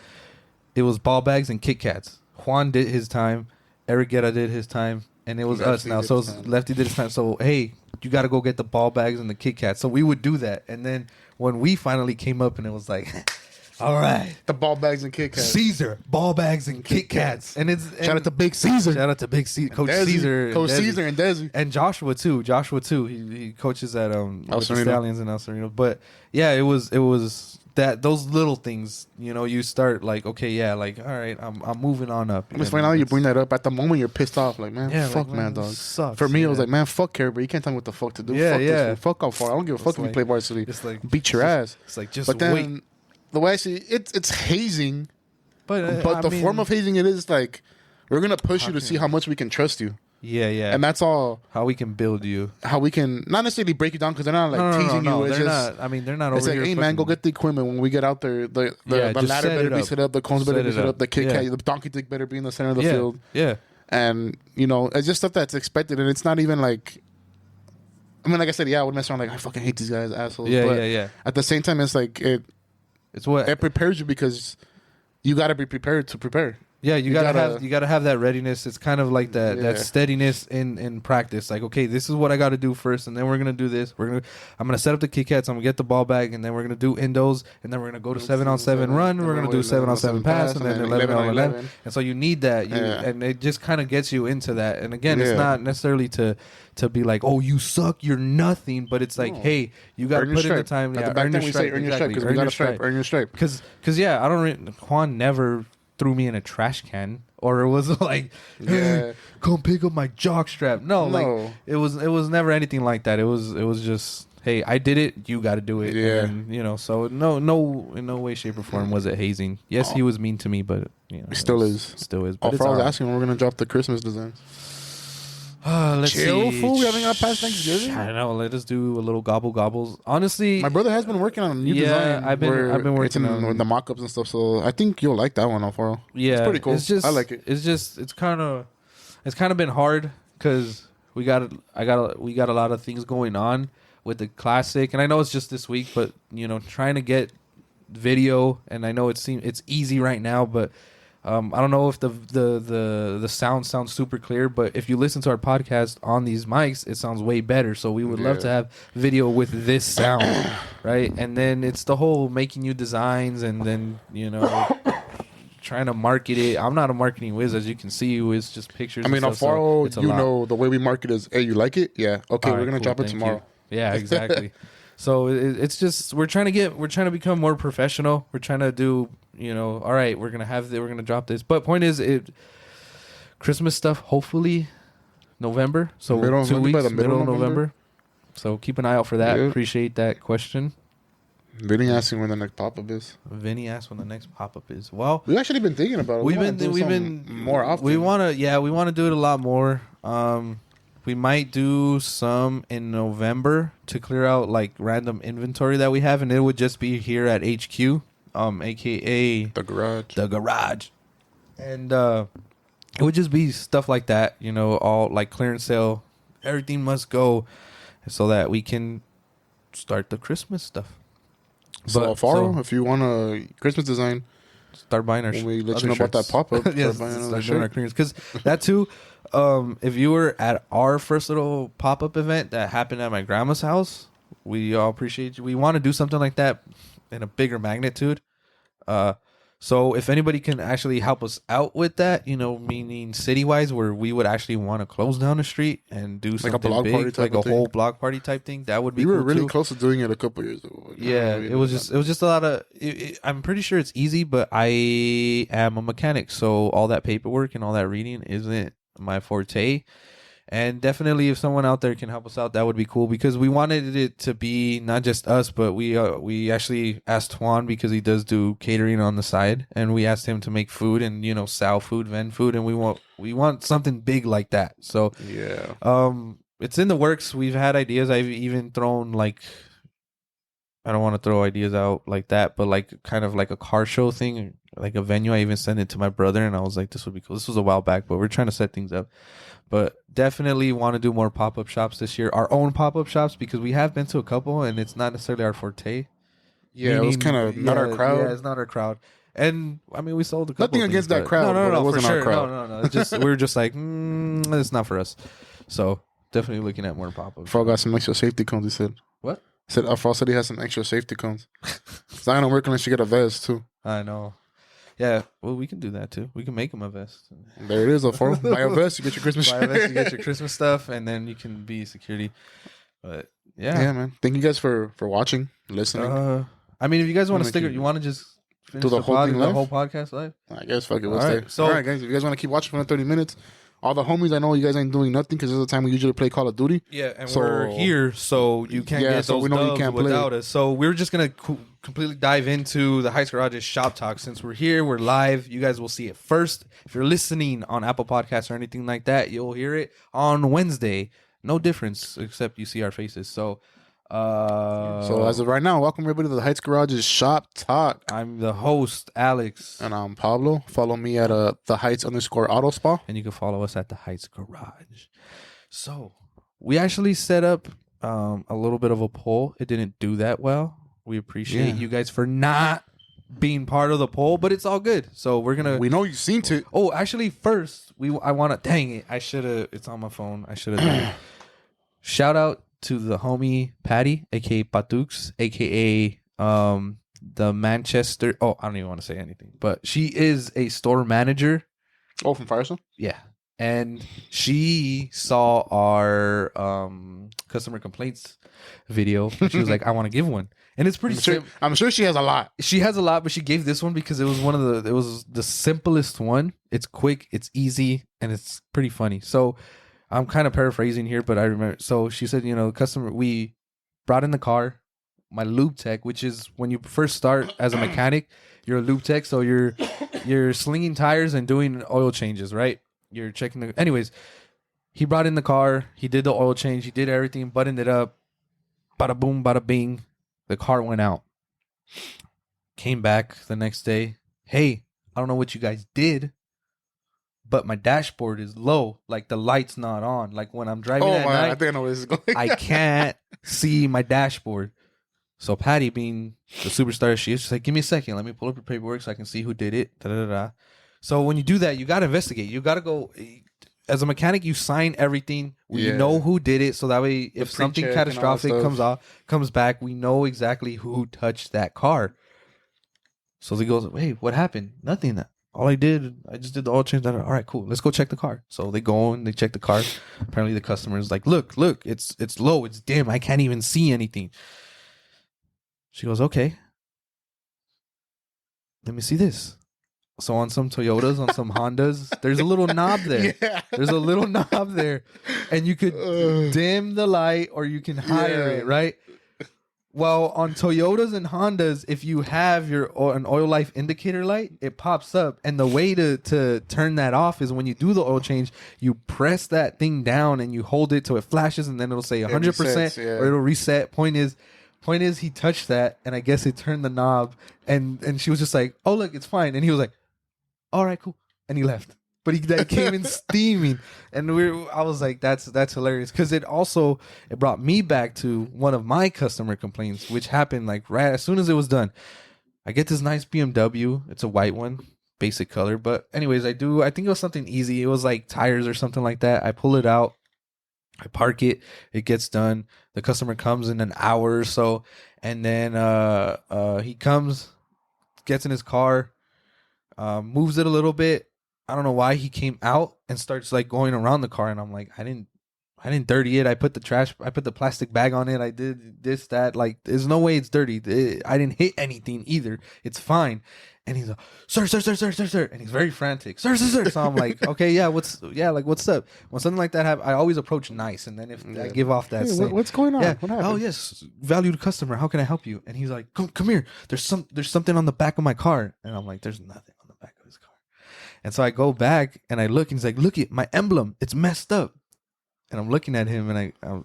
It was ball bags and Kit Kats. Juan did his time. Eric Guerra did his time. And it was us now. So Lefty did his time. So, hey, you got to go get the ball bags and the Kit Kats. So we would do that. And then when we finally came up and it was like, all right. The ball bags and Kit Kats. Caesar, ball bags and Kit Kats. And shout out to Big Caesar. Shout out to Big Caesar. Coach Desi. Caesar. Coach Caesar and Desi. And Joshua, too. He coaches at with the Stallions in El Sereno. But, yeah, it was that those little things, you know, you start like, okay, yeah, like, all right, I'm moving on up. It's funny now you bring that up. At the moment, you're pissed off. Like, man, fuck, like, man, dog. Sucks, for me, it was like, man, fuck care, but you can't tell me what the fuck to do. Yeah, fuck yeah. this. Fuck how far. I don't give a fuck if you play varsity. It's like, beat your ass. It's like, just but then, wait. the way I see it, it's hazing. But the form of hazing it is like, we're going to push you to see how much we can trust you. Yeah, yeah. And that's all. How we can build you. How we can not necessarily break you down because they're not like teasing you. It's they're just, not. I mean, they're not over it's like, here. hey, man, go get the equipment when we get out there. The ladder better be set up. The cones better be set up. The Kit Kat, the donkey dick better be in the center of the field. Yeah. And, you know, it's just stuff that's expected. And it's not even like, I mean, like I said, yeah, I would mess around like, I fucking hate these guys, assholes. Yeah, but yeah. At the same time, it's like, it prepares you because you got to be prepared to prepare. Yeah, you gotta have that readiness. It's kind of like that steadiness in practice. Like, okay, this is what I got to do first, and then we're gonna do this. I'm gonna set up the Kit Kats. I'm gonna get the ball bag, and then we're gonna do endos, and then we're gonna go to 7-on-7 run. We're gonna do 7-on-7 pass, and then 11-on-11. And so you need that, and it just kind of gets you into that. And again, it's not necessarily to be like, oh, you suck, you're nothing, but it's like, hey, you got to put in the time. At the back then we say earn your stripe because we got a stripe. Earn your stripe. Because Juan never threw me in a trash can, or it was like, hey, come pick up my jock strap. No, like it was never anything like that. It was just, hey, I did it, you got to do it. Yeah. And, you know, so no, in no way, shape, or form was it hazing. Yes, he was mean to me, but you know, still is. But I was asking when we're gonna drop the Christmas designs. Let's Chill, see. fool. We haven't got past Thanksgiving. I know. Let us do a little gobbles. Honestly, my brother has been working on a new design. I've been working on the mock-ups and stuff. So I think you'll like that one, Alfaro. Yeah, it's pretty cool. I like it. It's kind of been hard because we got a lot of things going on with the Classic, and I know it's just this week, but you know, trying to get video, and I know it's easy right now, but. I don't know if the sound sounds super clear, but if you listen to our podcast on these mics, it sounds way better. So we would love to have video with this sound, right? And then it's the whole making new designs, and then, you know, trying to market it. I'm not a marketing whiz, as you can see. It's just pictures. I mean, Alfaro, you know, the way we market is, hey, you like it? Yeah. Okay, we're gonna drop it tomorrow. Yeah, exactly. So it's just we're trying to become more professional. We're trying to do, you know, all right, we're gonna drop this. But point is, Christmas stuff. Hopefully, November. So 2 weeks, middle of November. So keep an eye out for that. Yeah. Appreciate that question. Vinny asking when the next pop-up is. Well, we've actually been thinking about it. We've been more often. We want to do it a lot more. We might do some in November to clear out like random inventory that we have, and it would just be here at HQ, aka the garage, and it would just be stuff like that, you know, all like clearance sale. Everything must go so that we can start the Christmas stuff. So, if you want a Christmas design, start buying our. When we let you know about that pop-up, yes, start doing our clearance, because that too. If you were at our first little pop-up event that happened at my grandma's house, we all appreciate you. We want to do something like that in a bigger magnitude. So if anybody can actually help us out with that, meaning city-wise, where we would actually want to close down the street and do something a block big, party type like of a thing. whole block party type thing, that would be We were cool really too. close to doing it a couple years ago. Yeah, it was just a lot of. I'm pretty sure it's easy, but I am a mechanic, so all that paperwork and all that reading isn't my forte. And definitely, if someone out there can help us out, that would be cool, because we wanted it to be not just us, but we actually asked Juan, because he does do catering on the side, and we asked him to make food and sell food, vend food, and we want something big like that. So yeah, it's in the works. We've had ideas. I've even thrown I don't want to throw ideas out like that, but kind of like a car show thing, like a venue. I even sent it to my brother, and I was like, this would be cool. This was a while back, but we're trying to set things up. But definitely want to do more pop-up shops this year, our own pop-up shops, because we have been to a couple, and it's not necessarily our forte. Yeah, it was kind of not our crowd. Yeah, it's not our crowd. And I mean, we sold a couple. Nothing against that crowd. No, it wasn't for sure. our crowd. No. It's just we were just like, it's not for us. So definitely looking at more pop-up. Frog got some extra safety cones. He said. What? Said Frog said he has some extra safety cones. It's not gonna work unless you get a vest too. I know. Yeah, well, we can do that too. We can make him a vest. There it is. Buy a vest, you get your Christmas. Buy a vest, you get your Christmas stuff, and then you can be security. But yeah, man. Thank you guys for watching, listening. I mean, if you guys want to stick, you want to just finish the whole thing live? the whole podcast live. I guess fuck it. All right, so, all right, guys. If you guys want to keep watching for another 30 minutes, all the homies, I know you guys ain't doing nothing because this is the time we usually play Call of Duty. Yeah, and we're here, so you can't get those dubs without us. So we're just gonna completely dive into the Heights Garage's shop talk. Since we're here, we're live. You guys will see it first. If you're listening on Apple Podcasts or anything like that, you'll hear it on Wednesday. No difference except you see our faces. So as of right now, welcome everybody to the Heights Garage's shop talk. I'm the host, Alex, and I'm Pablo. Follow me at the Heights_Auto Spa, and you can follow us at the Heights Garage. So we actually set up a little bit of a poll. It didn't do that well. We appreciate you guys for not being part of the poll, but it's all good. So we know you've seen it. Oh, actually, first I want to. Dang it! I should have. It's on my phone. I should have done it. Shout out to the homie Patty, aka Patux, aka the Manchester. Oh, I don't even want to say anything, but she is a store manager. Oh, from Firestone? Yeah. And she saw our customer complaints video, and she was like, I want to give one. And it's pretty I'm sure she has a lot. She has a lot, but she gave this one because it was it was the simplest one. It's quick, it's easy, and it's pretty funny. So I'm kind of paraphrasing here, but I remember. So she said, we brought in the car, my lube tech, which is when you first start as a mechanic, you're a lube tech. So you're slinging tires and doing oil changes, right? You're checking anyways, he brought in the car. He did the oil change. He did everything, buttoned it up. Bada boom, bada bing. The car went out. Came back the next day. Hey, I don't know what you guys did, but my dashboard is low. Like the light's not on. Like when I'm driving at night, I think I know where this is going. I can't see my dashboard. So Patty, being the superstar she is, she's like, give me a second. Let me pull up your paperwork so I can see who did it. Da, da, da, da. So when you do that, you got to investigate. You got to go. As a mechanic, you sign everything. You know who did it. So that way, if something catastrophic comes back, we know exactly who touched that car. So he goes, hey, what happened? Nothing. I just did the oil change. All right, cool. Let's go check the car. So they go and they check the car. Apparently the customer is like, look, it's low. It's dim. I can't even see anything. She goes, okay. Let me see this. So on some Toyotas, on some Hondas, there's a little knob there. Yeah. There's a little knob there. And you could dim the light or you can higher it, right? Well, on Toyotas and Hondas, if you have an oil life indicator light, it pops up. And the way to turn that off is when you do the oil change, you press that thing down and you hold it till it flashes, and then it'll say 100% or it'll reset. Point is, he touched that, and I guess it turned the knob, and she was just like, oh, look, it's fine. And he was like, all right, cool. And he left. But that came in steaming. And I was like, that's hilarious. Because it brought me back to one of my customer complaints, which happened like right as soon as it was done. I get this nice BMW. It's a white one, basic color. But anyways, I think it was something easy. It was like tires or something like that. I pull it out. I park it. It gets done. The customer comes in an hour or so. And then he comes, gets in his car. moves it a little bit. I don't know why he came out and starts like going around the car, and I'm like, I didn't dirty it. I put the plastic bag on it. I did this, that. Like, there's no way it's dirty. I didn't hit anything either. It's fine. And he's like, sir. And he's very frantic. Sir. So I'm like, okay, yeah, what's up? When something like that happens, I always approach nice. And then if I give off that, hey, what's going on? Yeah, what happened? oh, yes, valued customer. How can I help you? And he's like, come here. There's something on the back of my car. And I'm like, there's nothing on the back of his car. And so I go back and I look, and he's like, look at my emblem. It's messed up. And I'm looking at him, and I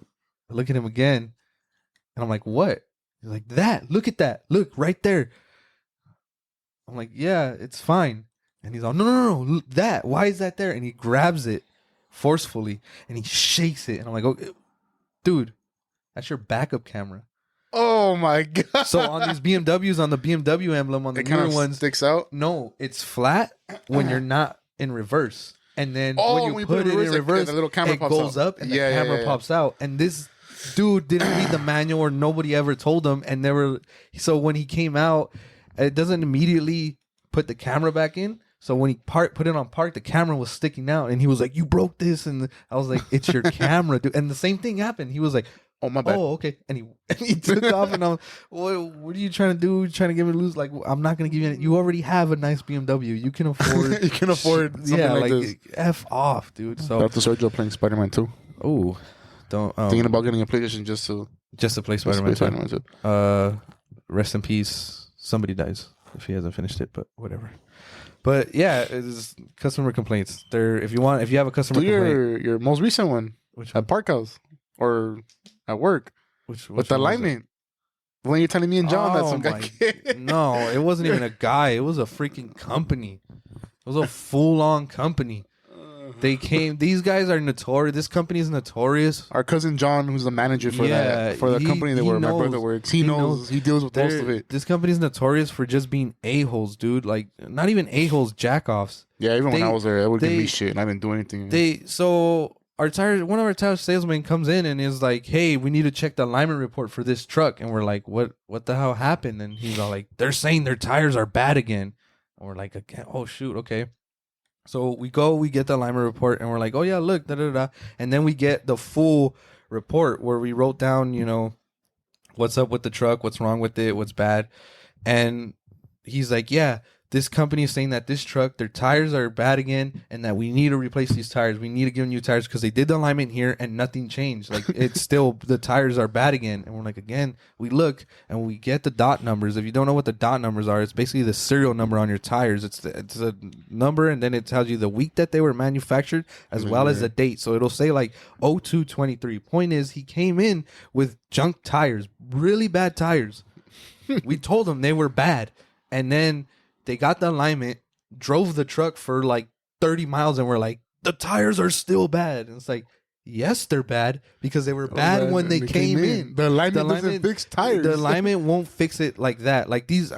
look at him again, and I'm like, what? He's like, that. Look at that. Look, right there. I'm like, yeah, it's fine. And he's like, no, look, that. Why is that there? And he grabs it forcefully, and he shakes it. And I'm like, oh, dude, that's your backup camera. Oh, my God. So on these BMWs, on the BMW emblem, on the newer ones, sticks out? No, it's flat when you're not in reverse. And then when you put it in reverse, the little camera it pops goes out. up and the camera pops out. And this dude didn't read the manual, or nobody ever told him. And so when he came out, it doesn't immediately put the camera back in. So when he put it on park, the camera was sticking out. And he was like, you broke this. And I was like, it's your camera, dude. And the same thing happened. He was like, oh, my bad. Oh, okay. And he took off, and I'm, what are you trying to do? Trying to get me to lose? Like, I'm not going to give you any. You already have a nice BMW. You can afford. You can afford something like this. F off, dude. So Dr. Sergio playing Spider-Man 2. Oh, don't. Thinking about getting a PlayStation just to play Spider-Man 2. Rest in peace. Somebody dies if he hasn't finished it, but whatever. But yeah, it's customer complaints. If you have a customer complaint, your most recent one, which at Park House or at work, which with the alignment. When you're telling me and John that some guy. No, it wasn't even a guy. It was a freaking company. It was a full-on company. They came. These guys are notorious. This company is notorious. Our cousin John, who's the manager for the company where my brother works, he knows. He deals with most of it. This company is notorious for just being a-holes, dude. Like, not even a-holes, jack-offs. Yeah, even when I was there, they would give me shit, and I didn't do anything. One of our tire salesmen comes in and is like, hey, we need to check the alignment report for this truck. And we're like, what the hell happened? And he's all like, they're saying their tires are bad again. And we're like, again? Oh, shoot, okay. So we get the alignment report, and we're like, oh, yeah, look, da-da-da. And then we get the full report where we wrote down, what's up with the truck, what's wrong with it, what's bad. And he's like, yeah, this company is saying that this truck, their tires are bad again, and that we need to replace these tires. We need to give them new tires because they did the alignment here and nothing changed. Like, it's still, the tires are bad again. And we're like, again, we look and we get the dot numbers. If you don't know what the dot numbers are, it's basically the serial number on your tires. It's a number, and then it tells you the week that they were manufactured as well as the date. So it'll say like 0223. Point is, he came in with junk tires, really bad tires. We told him they were bad, and then they got the alignment, drove the truck for like 30 miles, and we're like, the tires are still bad. And it's like, yes, they're bad because they were bad when they came in. The alignment doesn't fix tires. The alignment won't fix it like that. Like these,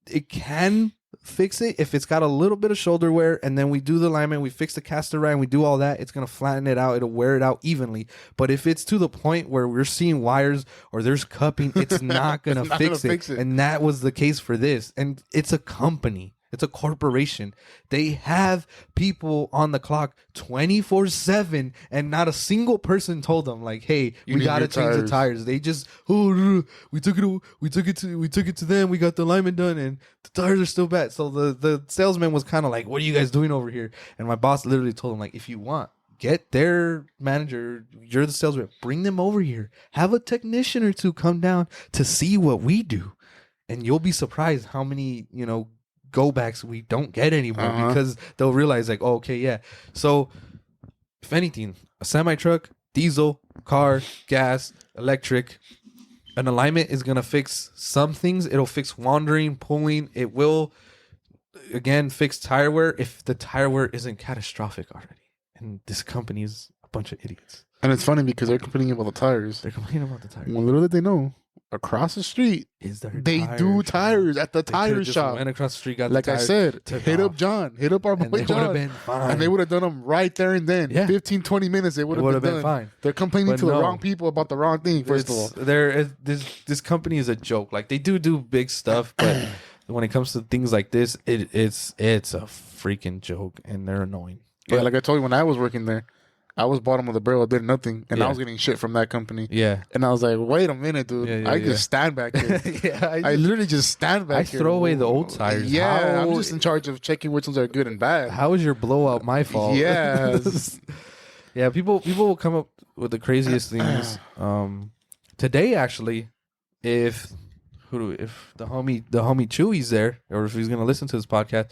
it can fix it if it's got a little bit of shoulder wear, and then we do the alignment, we fix the caster right, and we do all that. It's going to flatten it out. It'll wear it out evenly. But if it's to the point where we're seeing wires or there's cupping, it's not going to fix it. And that was the case for this. And it's a company. It's a corporation. They have people on the clock 24/7, and not a single person told them like, "Hey, we got to change the tires." They just, we took it to them. We got the alignment done, and the tires are still bad. So the salesman was kind of like, "What are you guys doing over here?" And my boss literally told him like, "If you want, get their manager. You're the sales rep. Bring them over here. Have a technician or two come down to see what we do, and you'll be surprised how many go backs we don't get anymore because they'll realize like, oh, okay, yeah." So if anything, a semi truck, diesel, car, gas, electric, an alignment is going to fix some things. It'll fix wandering, pulling. It will, again, fix tire wear if the tire wear isn't catastrophic already. And this company is a bunch of idiots. And it's funny because they're complaining about the tires. They're complaining about the tires. When little did they know, across the street, they do tires at the tire shop. Went across the street, got like the tires, I said, hit up John, hit up our boy John, and they would have done them right there and then. Yeah. 15, 20 minutes, it would have been fine. They're complaining to the wrong people about the wrong thing. First of all, this company is a joke. Like they do big stuff, but when it comes to things like this, it's a freaking joke, and they're annoying. Yeah, like I told you, when I was working there, I was bottom of the barrel, did nothing, and I was getting shit from that company. Yeah. And I was like, wait a minute, dude. I just stand back here. I literally just stand back here. I throw away the old tires. Yeah, I'm just in charge of checking which ones are good and bad. How is your blowout my fault? Yeah. Yeah, people will come up with the craziest things. Today, actually, if the homie Chewy's there, or if he's gonna listen to this podcast,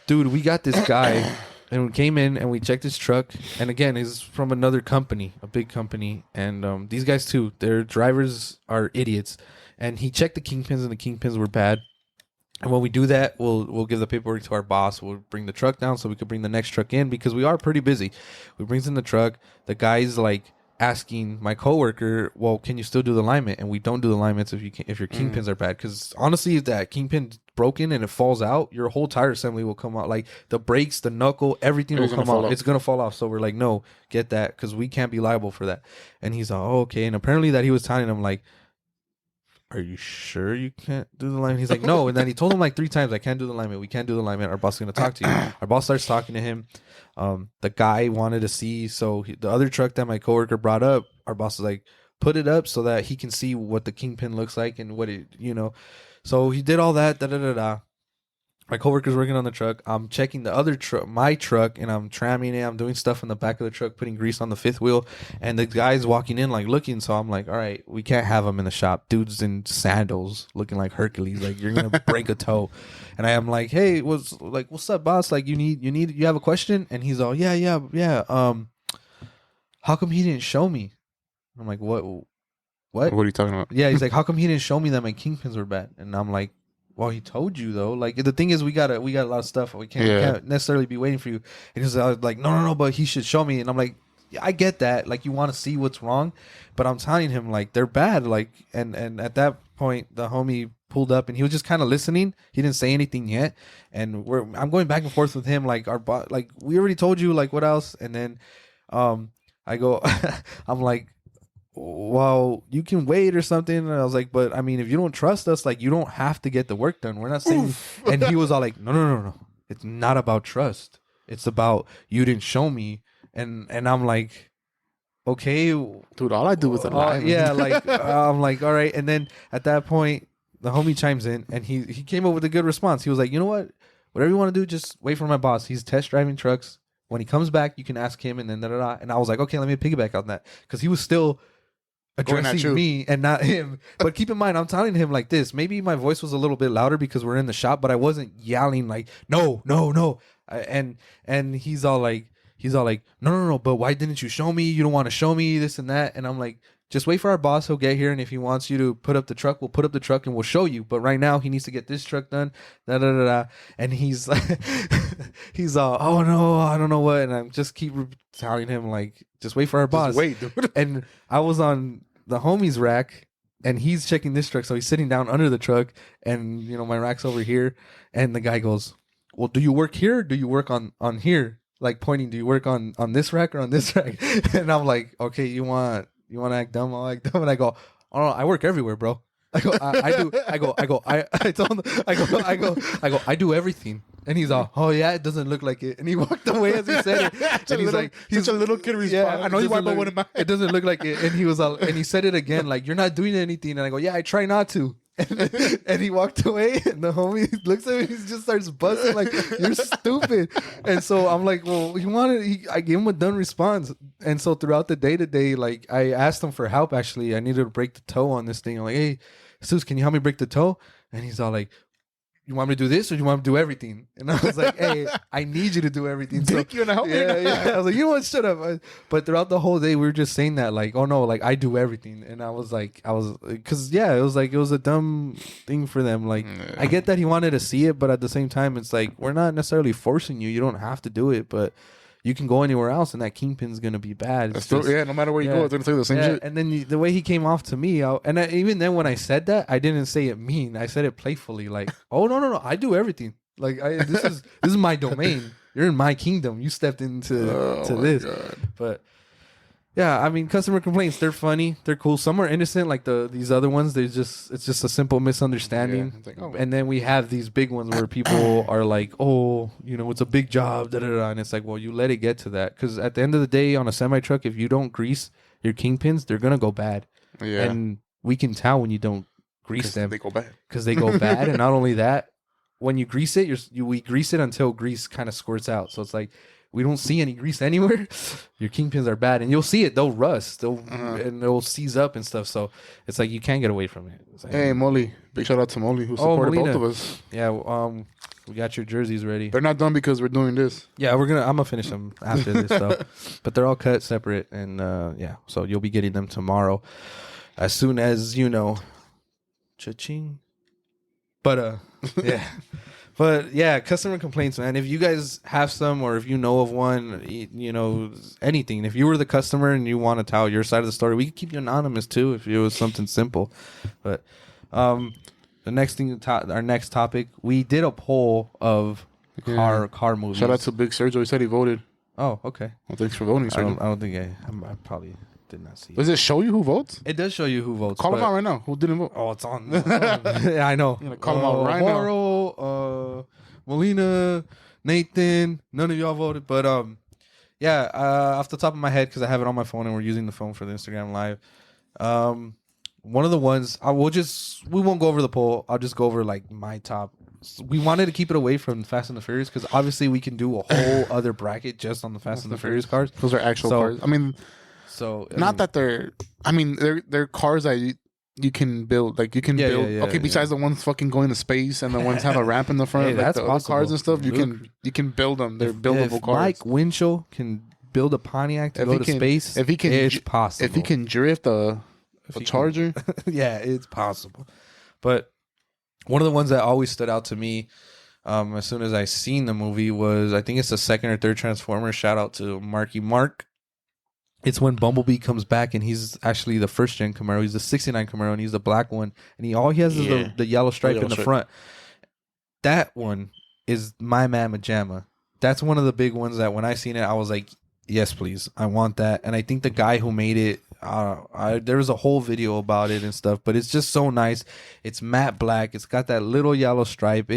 dude, we got this guy, and we came in and we checked his truck, and again, he's from another company, a big company, and these guys too, their drivers are idiots, and he checked the kingpins, and the kingpins were bad. And when we do that, we'll give the paperwork to our boss. We'll bring the truck down so we could bring the next truck in, because we are pretty busy. We brings in the truck. The guy's like asking my coworker, well, can you still do the alignment? And we don't do the alignments if your kingpins are bad. Because honestly, if that kingpin's broken and it falls out, your whole tire assembly will come out. Like the brakes, the knuckle, everything will come out. It's going to fall off. So we're like, no, get that, because we can't be liable for that. And he's like, oh, okay. And apparently that he was telling him like, are you sure you can't do the alignment? He's like, no. And then he told him like 3 times, I can't do the alignment. We can't do the alignment. Our boss is going to talk to you. Our boss starts talking to him. The guy wanted to see. So the other truck that my coworker brought up, our boss was like, put it up so that he can see what the kingpin looks like and what it, So he did all that. My coworker's working on the truck. I'm checking the other truck, my truck, and I'm tramming it. I'm doing stuff in the back of the truck, putting grease on the 5th wheel. And the guy's walking in, like, looking. So I'm like, all right, we can't have him in the shop. Dude's in sandals, looking like Hercules. Like, you're going to break a toe. And I am like, hey, what's up, boss? Like, you have a question? And he's all, yeah. How come he didn't show me? I'm like, what? What are you talking about? Yeah, he's like, how come he didn't show me that my kingpins were bad? And I'm like, well, he told you though. Like the thing is, we got a lot of stuff. We can't necessarily be waiting for you. And he's like, no, but he should show me. And I'm like, yeah, I get that. Like you want to see what's wrong, but I'm telling him like they're bad. Like and at that point, the homie pulled up and he was just kind of listening. He didn't say anything yet. And I'm going back and forth with him. Like like we already told you. Like what else? And then I go, I'm like, well, you can wait or something. And I was like, but I mean, if you don't trust us, like you don't have to get the work done. We're not saying. And he was all like, no. It's not about trust. It's about you didn't show me. And I'm like, okay, dude, all I do is a lie. Yeah, like I'm like, all right. And then at that point, the homie chimes in and he came up with a good response. He was like, you know what? Whatever you want to do, just wait for my boss. He's test driving trucks. When he comes back, you can ask him and then da-da-da. And I was like, okay, let me piggyback on that. Because he was still addressing me and not him. But keep in mind, I'm telling him like this. Maybe my voice was a little bit louder because we're in the shop, but I wasn't yelling like, no. And he's all like, no. But why didn't you show me? You don't want to show me this and that. And I'm like, just wait for our boss. He'll get here. And if he wants you to put up the truck, we'll put up the truck and we'll show you. But right now he needs to get this truck done. Da. And he's like, he's all, oh no, I don't know what. And I'm just keep telling him like, just wait for our boss. Just wait, dude. And I was on the homie's rack and he's checking this truck. So he's sitting down under the truck and my rack's over here. And the guy goes, well, do you work here? Or do you work on here? Like pointing, do you work on this rack or on this rack? And I'm like, okay, you want to act dumb? I'll act dumb. And I go, oh no, I work everywhere, bro. I go, I told him, I do everything. And he's all, oh yeah, it doesn't look like it. And he walked away as he said it. And he's a little kid response. Yeah, I know you wipe one of mine. It doesn't look like it. And he was all, and he said it again, like, you're not doing anything. And I go, yeah, I try not to. And he walked away, and the homie looks at me, he just starts busting like, you're stupid. And so I'm like, well, I gave him a done response. And so throughout the day, like I asked him for help. Actually, I needed to break the toe on this thing. I'm like, hey, Sus, can you help me break the toe? And he's all like, you want me to do this or you want me to do everything? And I was like, hey, I need you to do everything. So, you help me. Yeah. I was like, you know what? Shut up. But throughout the whole day, we were just saying that, like, oh no, like I do everything. And it was it was a dumb thing for them. Like, I get that he wanted to see it, but at the same time, it's like, we're not necessarily forcing you. You don't have to do it, but you can go anywhere else, and that kingpin's gonna be bad. No matter where you go, it's gonna say the same shit. And then the way he came off to me, even then when I said that, I didn't say it mean. I said it playfully, like, "Oh no, I do everything. Like, this is my domain. You're in my kingdom. You stepped into this." God. But Yeah, I mean, customer complaints, they're funny, they're cool. Some are innocent, like these other ones. It's just a simple misunderstanding. Yeah, it's like, oh. And then we have these big ones where people are like, oh, it's a big job, da da da. And it's like, well, you let it get to that, because at the end of the day, on a semi truck, if you don't grease your kingpins, they're gonna go bad. Yeah, and we can tell when you don't grease them, they go bad. Because they go bad, and not only that, when you grease it, we grease it until grease kind of squirts out. So it's like, we don't see any grease anywhere. Your kingpins are bad, and you'll see it. They'll rust. And they'll seize up and stuff. So it's like you can't get away from it. Like, hey, Molly! Big shout out to Molly, who supported both of us. Yeah, we got your jerseys ready. They're not done because we're doing this. Yeah, I'm gonna finish them after this. So, but they're all cut separate, and yeah, so you'll be getting them tomorrow, as soon as cha-ching. But yeah. But yeah, customer complaints, man. If you guys have some, or if you know of one, anything. If you were the customer and you want to tell your side of the story, we could keep you anonymous too if it was something simple. But the next thing, our next topic, we did a poll of car movies. Shout out to Big Sergio. He said he voted. Oh, okay. Well, thanks for voting, Sergio. I don't think I probably did not see it. Does it show you who votes? It does show you who votes. Call them out right now. Who didn't vote? Oh, it's on. Yeah, I know. Call them out right now. Molina, Nathan. None of y'all voted, but yeah. Off the top of my head, because I have it on my phone and we're using the phone for the Instagram Live. One of the ones we won't go over the poll. I'll just go over like my top. We wanted to keep it away from Fast and the Furious because obviously we can do a whole other bracket just on the Fast and the Furious cars. Those are actual cars. I mean. So that they're. I mean, they're cars that you can build. Like you can build. Yeah, okay, besides the ones fucking going to space and the ones have a ramp in the front. Hey, like that's the other cars and stuff. You can build them. They're buildable cars. Mike Winchell can build a Pontiac to go to space. If he can, it's possible. If he can drift a Charger, yeah, it's possible. But one of the ones that always stood out to me, as soon as I seen the movie, was I think it's the second or third Transformer. Shout out to Marky Mark. It's when Bumblebee comes back, and he's actually the first gen Camaro. He's the '69 Camaro, and he's the black one. And all he has is the yellow stripe in the front. That one is my mamma jamma. That's one of the big ones that when I seen it, I was like, yes, please, I want that. And I think the guy who made it, there was a whole video about it and stuff. But it's just so nice. It's matte black. It's got that little yellow stripe.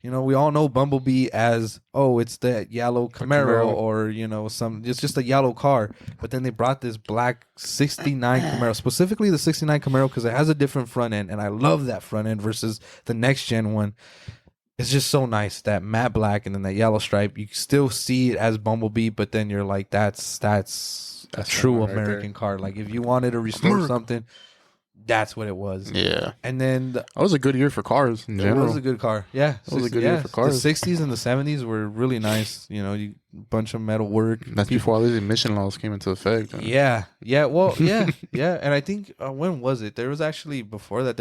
We all know Bumblebee as, it's that yellow Camaro or, it's just a yellow car. But then they brought this black 69 Camaro, specifically the 69 Camaro, because it has a different front end. And I love that front end versus the next gen one. It's just so nice, that matte black and then that yellow stripe. You still see it as Bumblebee, but then you're like, that's a true American car. Like if you wanted to restore something, that's what it was. Yeah. And then that was a good year for cars in general. It was a good car. Yeah. It was a good year for cars. The 60s and the 70s were really nice. Bunch of metal work. That's before all these emission laws came into effect. Yeah. Yeah. Well, yeah. Yeah. And I think, when was it? There was actually before that.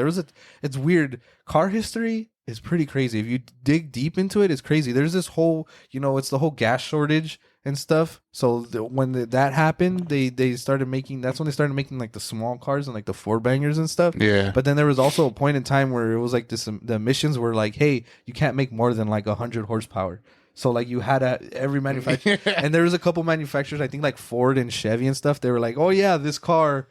It's weird. Car history is pretty crazy. If you dig deep into it, it's crazy. There's this whole, it's the whole gas shortage and stuff. So when that happened, they started making. That's when they started making like the small cars and like the four bangers and stuff. Yeah. But then there was also a point in time where it was like this. The emissions were like, hey, you can't make more than like 100 horsepower. So like you had every manufacturer, and there was a couple manufacturers, I think like Ford and Chevy and stuff. They were like, oh yeah, this car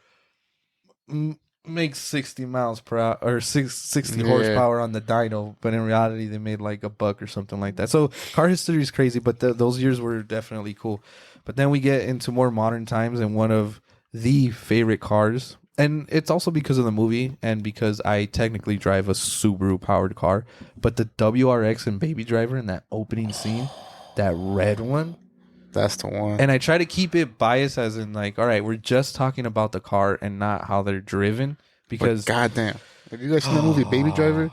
makes 60 miles per hour or 60 horsepower on the dyno, but in reality they made like $1 or something like that. So car history is crazy, but those years were definitely cool. But then we get into more modern times, and one of the favorite cars, and it's also because of the movie and because I technically drive a Subaru powered car, but the WRX and Baby Driver in that opening scene, that red one, that's the one. And I try to keep it biased, as in like, all right, we're just talking about the car and not how they're driven. Because goddamn, have you guys seen the movie Baby Driver?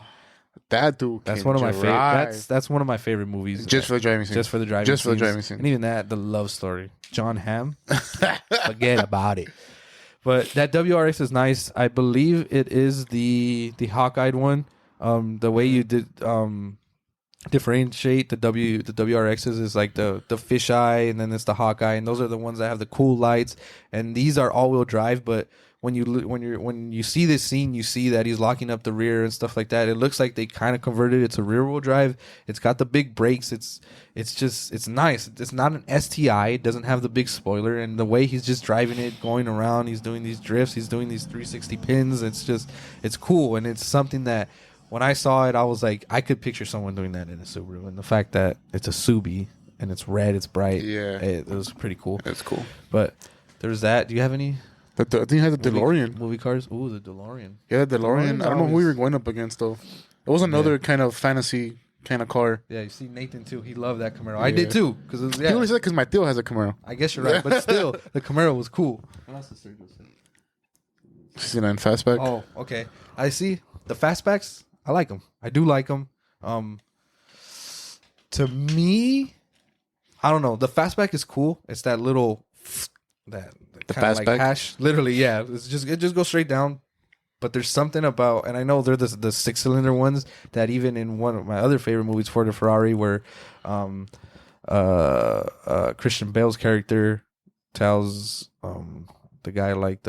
That dude. That's one of my favorite. That's one of my favorite movies. Just for the driving scene. Just for the driving scene. And even that, the love story. John Hamm. Forget about it. But that WRX is nice. I believe it is the Hawkeye one. The way you did. differentiate the WRXs is like the fisheye, and then it's the Hawkeye, and those are the ones that have the cool lights. And these are all-wheel drive, but when you see this scene, you see that he's locking up the rear and stuff like that. It looks like they kind of converted it to rear-wheel drive. It's got the big brakes. It's nice. It's not an STI. It doesn't have the big spoiler, and the way he's just driving it, going around, he's doing these drifts, he's doing these 360 pins. It's cool, and it's something that when I saw it, I was like, I could picture someone doing that in a Subaru. And the fact that it's a Subi and it's red, it's bright. Yeah, it was pretty cool. It's cool. But there's that. Do you have any? I think it has a DeLorean. Movie cars? Ooh, the DeLorean. Yeah, the DeLorean. I don't know who we were going up against, though. It was another kind of fantasy kind of car. Yeah, you see Nathan, too. He loved that Camaro. I did, too. He only said because my Theo has a Camaro. I guess you're right. But still, the Camaro was cool. What else is there? 69 Fastback. Oh, okay. I see. The Fastbacks, I like them. I do like them. To me, I don't know. The Fastback is cool. It's that little... That the kind of fastback, like hash, literally, yeah. It just goes straight down. But there's something about, and I know they're the 6-cylinder ones that even in one of my other favorite movies, Ford or Ferrari, where Christian Bale's character tells the guy like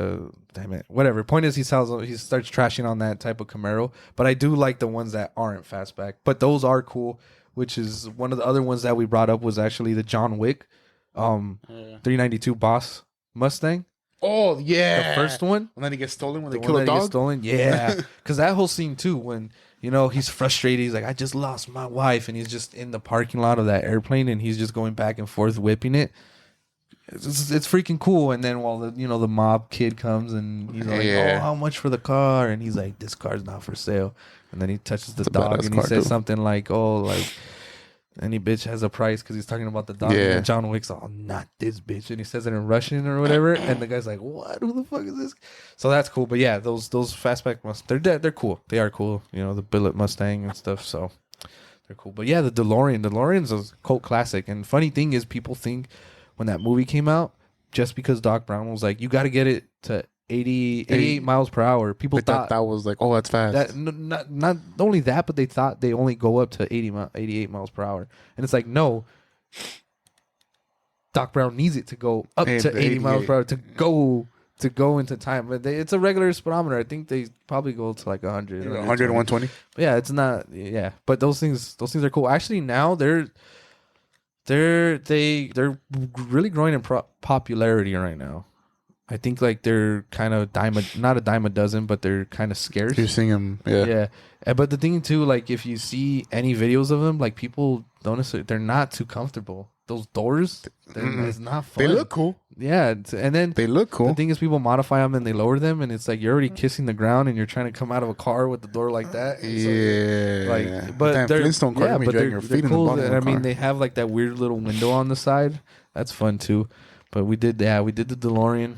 whatever. Point is he starts trashing on that type of Camaro. But I do like the ones that aren't fastback. But those are cool. Which is one of the other ones that we brought up was actually the John Wick 392 Boss Mustang. Oh yeah, the first one. And then he gets stolen when they kill a dog. Gets stolen, yeah. Because that whole scene too, when he's frustrated, he's like, "I just lost my wife," and he's just in the parking lot of that airplane, and he's just going back and forth whipping it. It's freaking cool. And then while the mob kid comes and he's like, "Oh, how much for the car?" And he's like, "This car's not for sale." And then he touches the dog and he says something like, "Oh, like." Any bitch has a price because he's talking about the dog. Yeah. And John Wick's all, not this bitch. And he says it in Russian or whatever. And the guy's like, what? Who the fuck is this? So that's cool. But yeah, those fastback Mustangs, they're cool. They are cool. The Billet Mustang and stuff. So they're cool. But yeah, the DeLorean's a cult classic. And funny thing is, people think when that movie came out, just because Doc Brown was like, you got to get it to 88 miles per hour. People thought that was like, oh, that's fast. That not only that, but they thought they only go up to 88 miles per hour. And it's like, no. Doc Brown needs it to go up to 80 miles per hour to go into time. But it's a regular speedometer. I think they probably go to like 100. 100 120. But yeah, it's not. Yeah, but those things are cool. Actually, now they're really growing in popularity right now. I think like they're kind of not a dime a dozen, but they're kind of scarce. You're seeing them, yeah. But the thing too, like if you see any videos of them, like people don't necessarily, they're not too comfortable. Those doors, it's not fun. They look cool. Yeah, and then they look cool. The thing is, people modify them and they lower them, and it's like you're already kissing the ground, and you're trying to come out of a car with the door like that. Yeah, but they're Flintstone car. They're cool. I mean, they have like that weird little window on the side. That's fun too. But we did the DeLorean.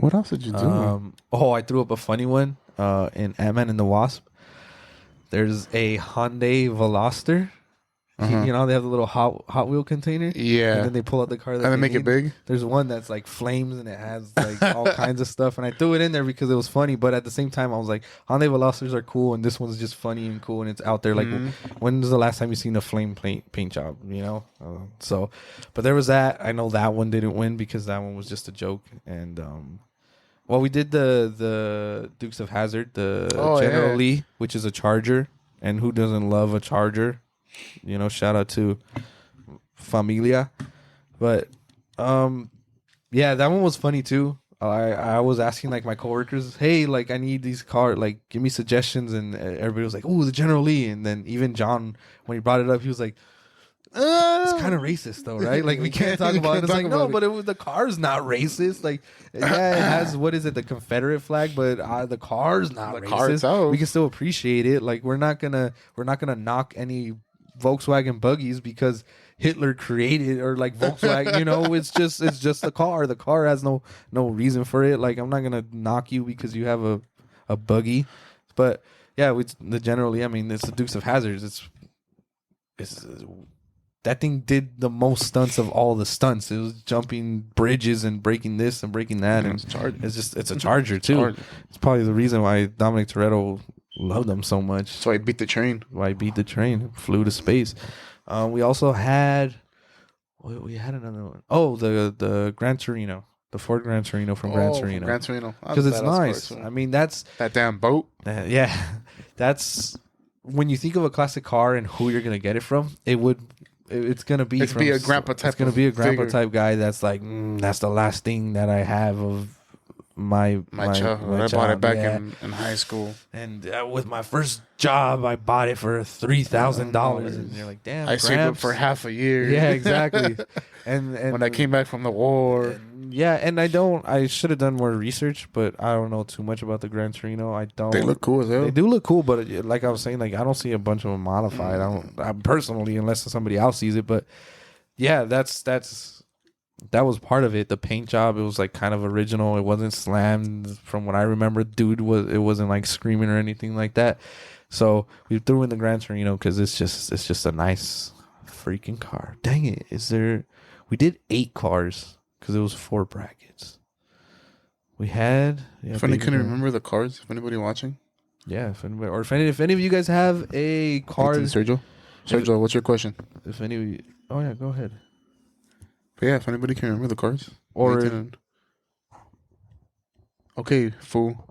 What else did you do? I threw up a funny one in Ant-Man and the Wasp. There's a Hyundai Veloster. They have the little Hot Wheel container. Yeah. And then they pull out the car. And they make it big. There's one that's like flames and it has like all kinds of stuff. And I threw it in there because it was funny. But at the same time, I was like, Hyundai Velosters are cool. And this one's just funny and cool. And it's out there. Like, when was the last time you seen a flame paint job? But there was that. I know that one didn't win because that one was just a joke. And, we did the Dukes of Hazzard, the General Lee, which is a Charger. And who doesn't love a Charger? Shout out to Familia. But that one was funny too. I was asking like my coworkers, hey, like I need these cars, like give me suggestions, and everybody was like, oh, the General Lee. And then even John, when he brought it up, he was like, it's kind of racist though, right? Like we can't talk about it. It's like, no, but the car's not racist. Like, yeah, it has, what is it, the Confederate flag, but the car's not racist. We can still appreciate it. Like we're not gonna knock any Volkswagen buggies because Hitler created, or like Volkswagen, it's just a car. The car has no reason for it. Like I'm not gonna knock you because you have a buggy. But yeah, the generally, I mean, it's the Dukes of Hazzard. It's that thing did the most stunts of all the stunts. It was jumping bridges and breaking this and breaking that, and it's a Charger too. It's probably the reason why Dominic Toretto Love them so much. So I beat the train. I beat the train. Flew to space. We also had. We had another one. Oh, the Gran Torino. The Ford Gran Torino from Gran Torino. Gran Torino. Because it's nice. I mean, that's... That damn boat. Yeah. That's... When you think of a classic car and who you're going to get it from, it's going to be... It's be a grandpa type. It's going to be a grandpa type guy that's like, that's the last thing that I have of my childhood. I bought it back in high school. And with my first job, I bought it for $3,000. And you're like, damn, I saved it for half a year. Yeah, exactly. and when I came back from the war. I should have done more research, but I don't know too much about the Gran Torino. They look cool as hell. They do look cool, but like I was saying, like I don't see a bunch of them modified. I personally, unless somebody else sees it. But yeah, that was part of it. The paint job, it was like kind of original. It wasn't slammed from what I remember. It wasn't like screaming or anything like that. So we threw in the Gran Torino because it's just a nice freaking car. Dang it! We did 8 cars because it was 4 brackets. We had. Yeah, if any couldn't remember the cars, if anybody watching. Yeah, if any of you guys have a car, Sergio, what's your question? If any, oh yeah, go ahead. But yeah, if anybody can remember the cars. Okay, fool.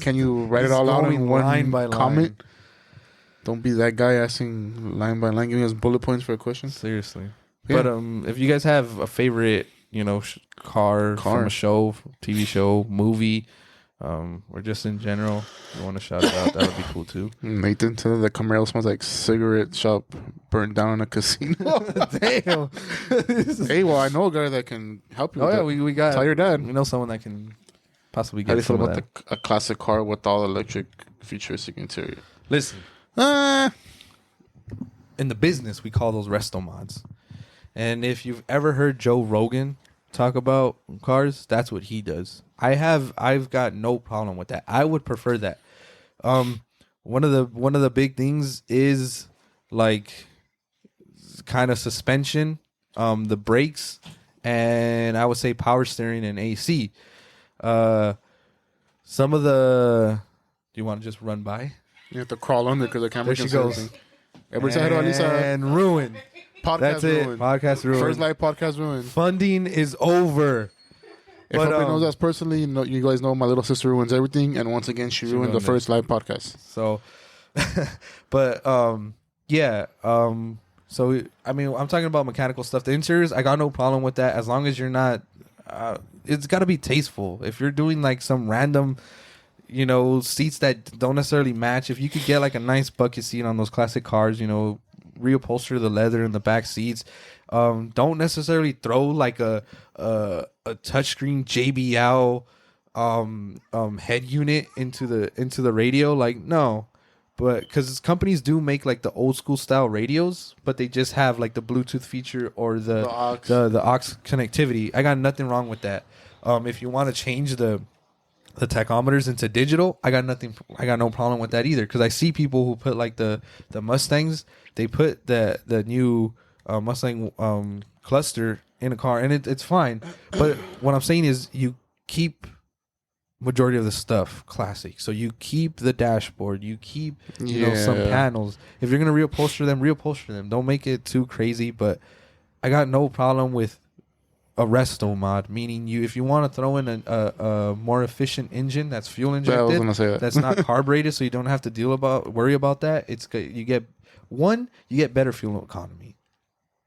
Can you write it all out in one line by comment? Line. Don't be that guy asking line by line, giving us bullet points for a question. Seriously. Yeah. But if you guys have a favorite, car from a show, TV show, movie, or just in general, you want to shout it out, that would be cool too. Nathan said the Camaro smells like cigarette shop burned down in a casino. Damn. Hey, well, I know a guy that can help you. Oh yeah, we got. Tell your dad. We know someone that can possibly get. How do you feel about a classic car with all electric, futuristic interior? Listen, in the business, we call those resto mods. And if you've ever heard Joe Rogan talk about cars, that's what he does. I've got no problem with that. I would prefer that. One of the big things is like kind of suspension, the brakes, and I would say power steering and AC. Some of the. Do you want to just run by? You have to crawl under because the camera there she goes. And ruined. Podcast That's ruined. it. Podcast ruined. First Live podcast ruined. Funding is over. If nobody knows us personally, you guys know my little sister ruins everything, and once again, she ruined the First Live podcast. So, but yeah. So I mean, I'm talking about mechanical stuff. The interiors, I got no problem with that as long as you're not. It's got to be tasteful. If you're doing like some random, seats that don't necessarily match, if you could get like a nice bucket seat on those classic cars, reupholster the leather in the back seats. Don't necessarily throw like a touchscreen JBL head unit into the radio. Like no, but because companies do make like the old school style radios, but they just have like the Bluetooth feature or the aux connectivity. I got nothing wrong with that. If you want to change the tachometers into digital, I got no problem with that either. Because I see people who put like the Mustangs, they put the new Mustang cluster in a car, and it's fine. But what I'm saying is, you keep majority of the stuff classic. So you keep the dashboard, you keep some panels. If you're gonna reupholster them. Don't make it too crazy. But I got no problem with a resto mod, meaning if you want to throw in a more efficient engine that's fuel injected, that's not carbureted, so you don't have to worry about that. You get better fuel economy.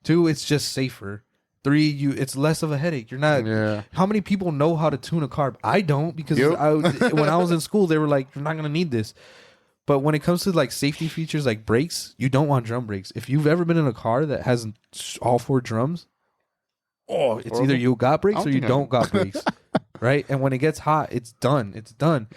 2, it's just safer. 3, it's less of a headache. You're not. Yeah. How many people know how to tune a carb? I don't, because when I was in school, they were like, "You're not gonna need this." But when it comes to like safety features like brakes, you don't want drum brakes. If you've ever been in a car that has all 4 drums, it's either you got brakes or you don't got brakes. Right? And when it gets hot, it's done.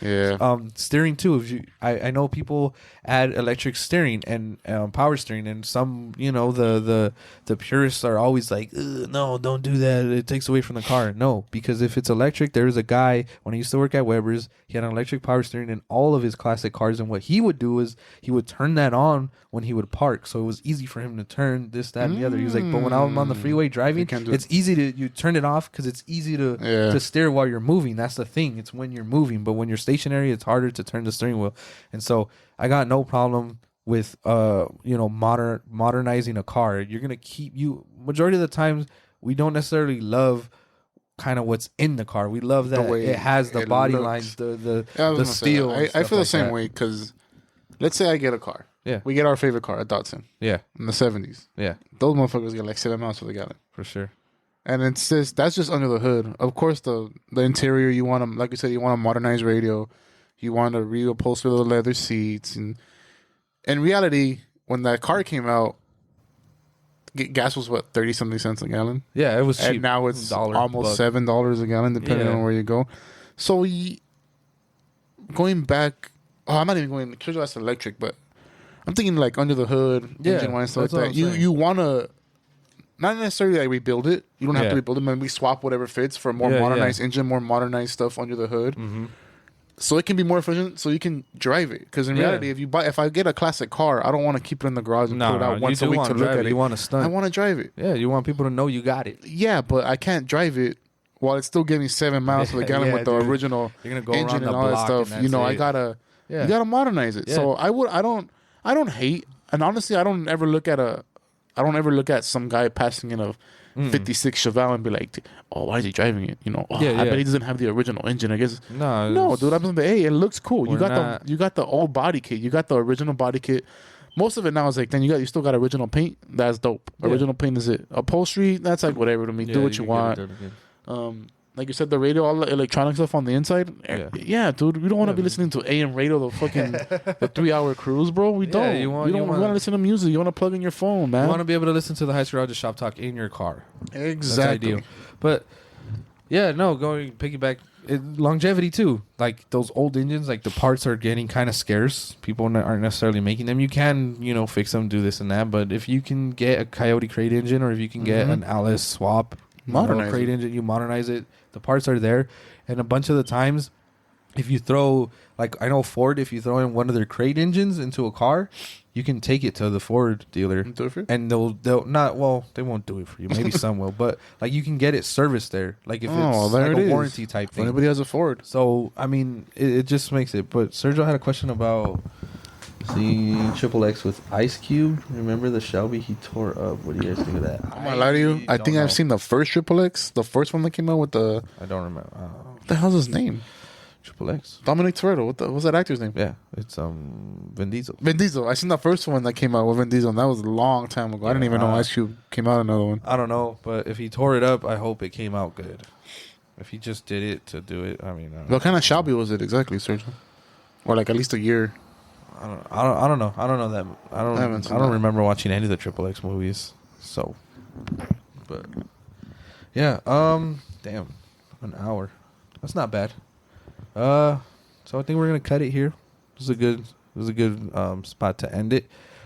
Yeah. Steering too. I know people add electric steering and power steering, and some, the purists are always like, no, don't do that. It takes away from the car. No, because if it's electric, there's a guy, when I used to work at Weber's, he had an electric power steering in all of his classic cars, and what he would do is he would turn that on when he would park, so it was easy for him to turn this, that, and the other. He was like, but when I'm on the freeway driving, it's easy you turn it off because it's easy to steer while you're you're moving. That's the thing. It's when you're moving. But when you're stationary, it's harder to turn the steering wheel. And so I got no problem with modernizing a car. You're gonna majority of the times we don't necessarily love kind of what's in the car. We love that it has the body lines, the steel. I feel the same way because let's say I get a car. Yeah. We get our favorite car, a Datsun. Yeah. In the 70s. Yeah. Those motherfuckers get like 7 miles per gallon. For sure. And it's that's just under the hood. Of course, the interior, you want to, like you said, you want a modernized radio. You want to reupholster the leather seats. And in reality, when that car came out, gas was what, 30-something cents a gallon? Yeah, it was cheap. And now it's almost $7 a gallon, depending on where you go. So going back, I'm not even going, because that's electric, but I'm thinking like under the hood, engine wise, stuff like that. You want to, not necessarily like rebuild it. You don't have to rebuild it. Maybe swap whatever fits for a more modernized engine, more modernized stuff under the hood. Mm-hmm. So it can be more efficient, so you can drive it. Because in reality, if I get a classic car, I don't want to keep it in the garage and put it out once a week to look at it. You want to stunt. I want to drive it. Yeah, you want people to know you got it. Yeah, but I can't drive it while it's still getting 7 miles per gallon with the original engine and all that stuff. You know, you gotta modernize it. Yeah. So I don't hate, and honestly, I don't ever look at some guy passing in a 56 Chevelle and be like, oh, why is he driving it? You know, I bet he doesn't have the original engine. I guess no, dude. I'm like, hey, it looks cool. You got the old body kit. You got the original body kit. Most of it now is like, then you still got original paint. That's dope. Yeah. Original paint is it. Upholstery, that's like whatever to me. Do what you want. Like you said, the radio, all the electronic stuff on the inside. Yeah, dude, we don't want to be listening to AM radio, the fucking the 3-hour cruise, bro. We don't. You want to listen to music. You want to plug in your phone, man. You want to be able to listen to the High Garage Shop Talk in your car. Exactly. That's ideal. But going piggyback, longevity too. Like those old engines, like the parts are getting kind of scarce. People aren't necessarily making them. You can, fix them, do this and that. But if you can get a Coyote crate engine, or if you can get an Alice swap crate engine, you modernize it. The parts are there, and a bunch of the times, if you throw, like I know Ford, if you throw in one of their crate engines into a car, you can take it to the Ford dealer, and they'll not. Well, they won't do it for you. Maybe some will, but like you can get it serviced there. Like if it's like a warranty type thing. Anybody has a Ford, so I mean, it just makes it. But Sergio had a question about seeing Triple X with Ice Cube. Remember the Shelby he tore up? What do you guys think of that? I'm gonna lie to you. I think I've seen the first Triple X, the first one that came out with the. I don't remember. What the hell's his name? Triple X. Dominic Toretto. What's that actor's name? Yeah, it's Vin Diesel. Vin Diesel. I seen the first one that came out with Vin Diesel, and that was a long time ago. I didn't even know Ice Cube came out another one. I don't know, but if he tore it up, I hope it came out good. If he just did it to do it, I mean. What kind of Shelby was it exactly, Sergio? Or like at least a year. I don't know. I don't know that. I don't remember watching any of the Triple X movies. So, but yeah. Damn, an hour. That's not bad. So I think we're gonna cut it here. This is a good spot to end it.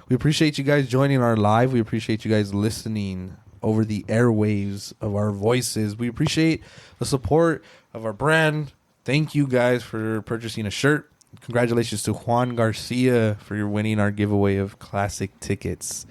We appreciate you guys joining our live. We appreciate you guys listening over the airwaves of our voices. We appreciate the support of our brand. Thank you guys for purchasing a shirt. Congratulations to Juan Garcia for winning our giveaway of classic tickets.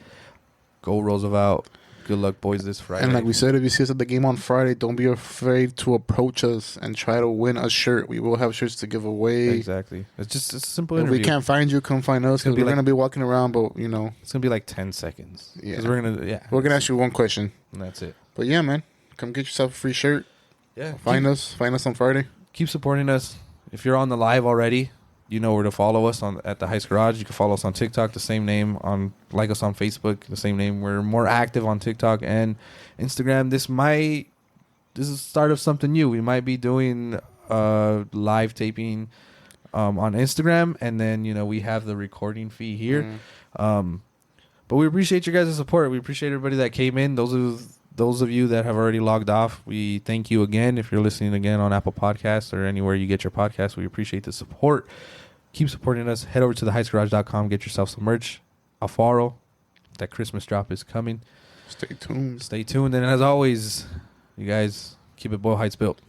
Go Roosevelt. Good luck, boys, this Friday. And like we said, if you see us at the game on Friday, don't be afraid to approach us and try to win a shirt. We will have shirts to give away. Exactly. It's just a simple if interview. we can't find you, come find us, because we're going to be walking around, but, It's going to be like 10 seconds. Yeah. We're going to ask you one question. And that's it. But yeah, man, come get yourself a free shirt. Yeah. Find us on Friday. Keep supporting us. If you're on the live already, you know where to follow us at the Heist Garage. You can follow us on TikTok, the same name. Like us on Facebook, the same name. We're more active on TikTok and Instagram. This is the start of something new. We might be doing live taping on Instagram, and then we have the recording fee here. But we appreciate your guys' support. We appreciate everybody that came in. Those of you that have already logged off, we thank you again. If you're listening again on Apple Podcasts or anywhere you get your podcasts, we appreciate the support. Keep supporting us. Head over to theheistgarage.com. Get yourself some merch. Alfaro, that Christmas drop is coming. Stay tuned. And as always, you guys, keep it Boyle Heights built.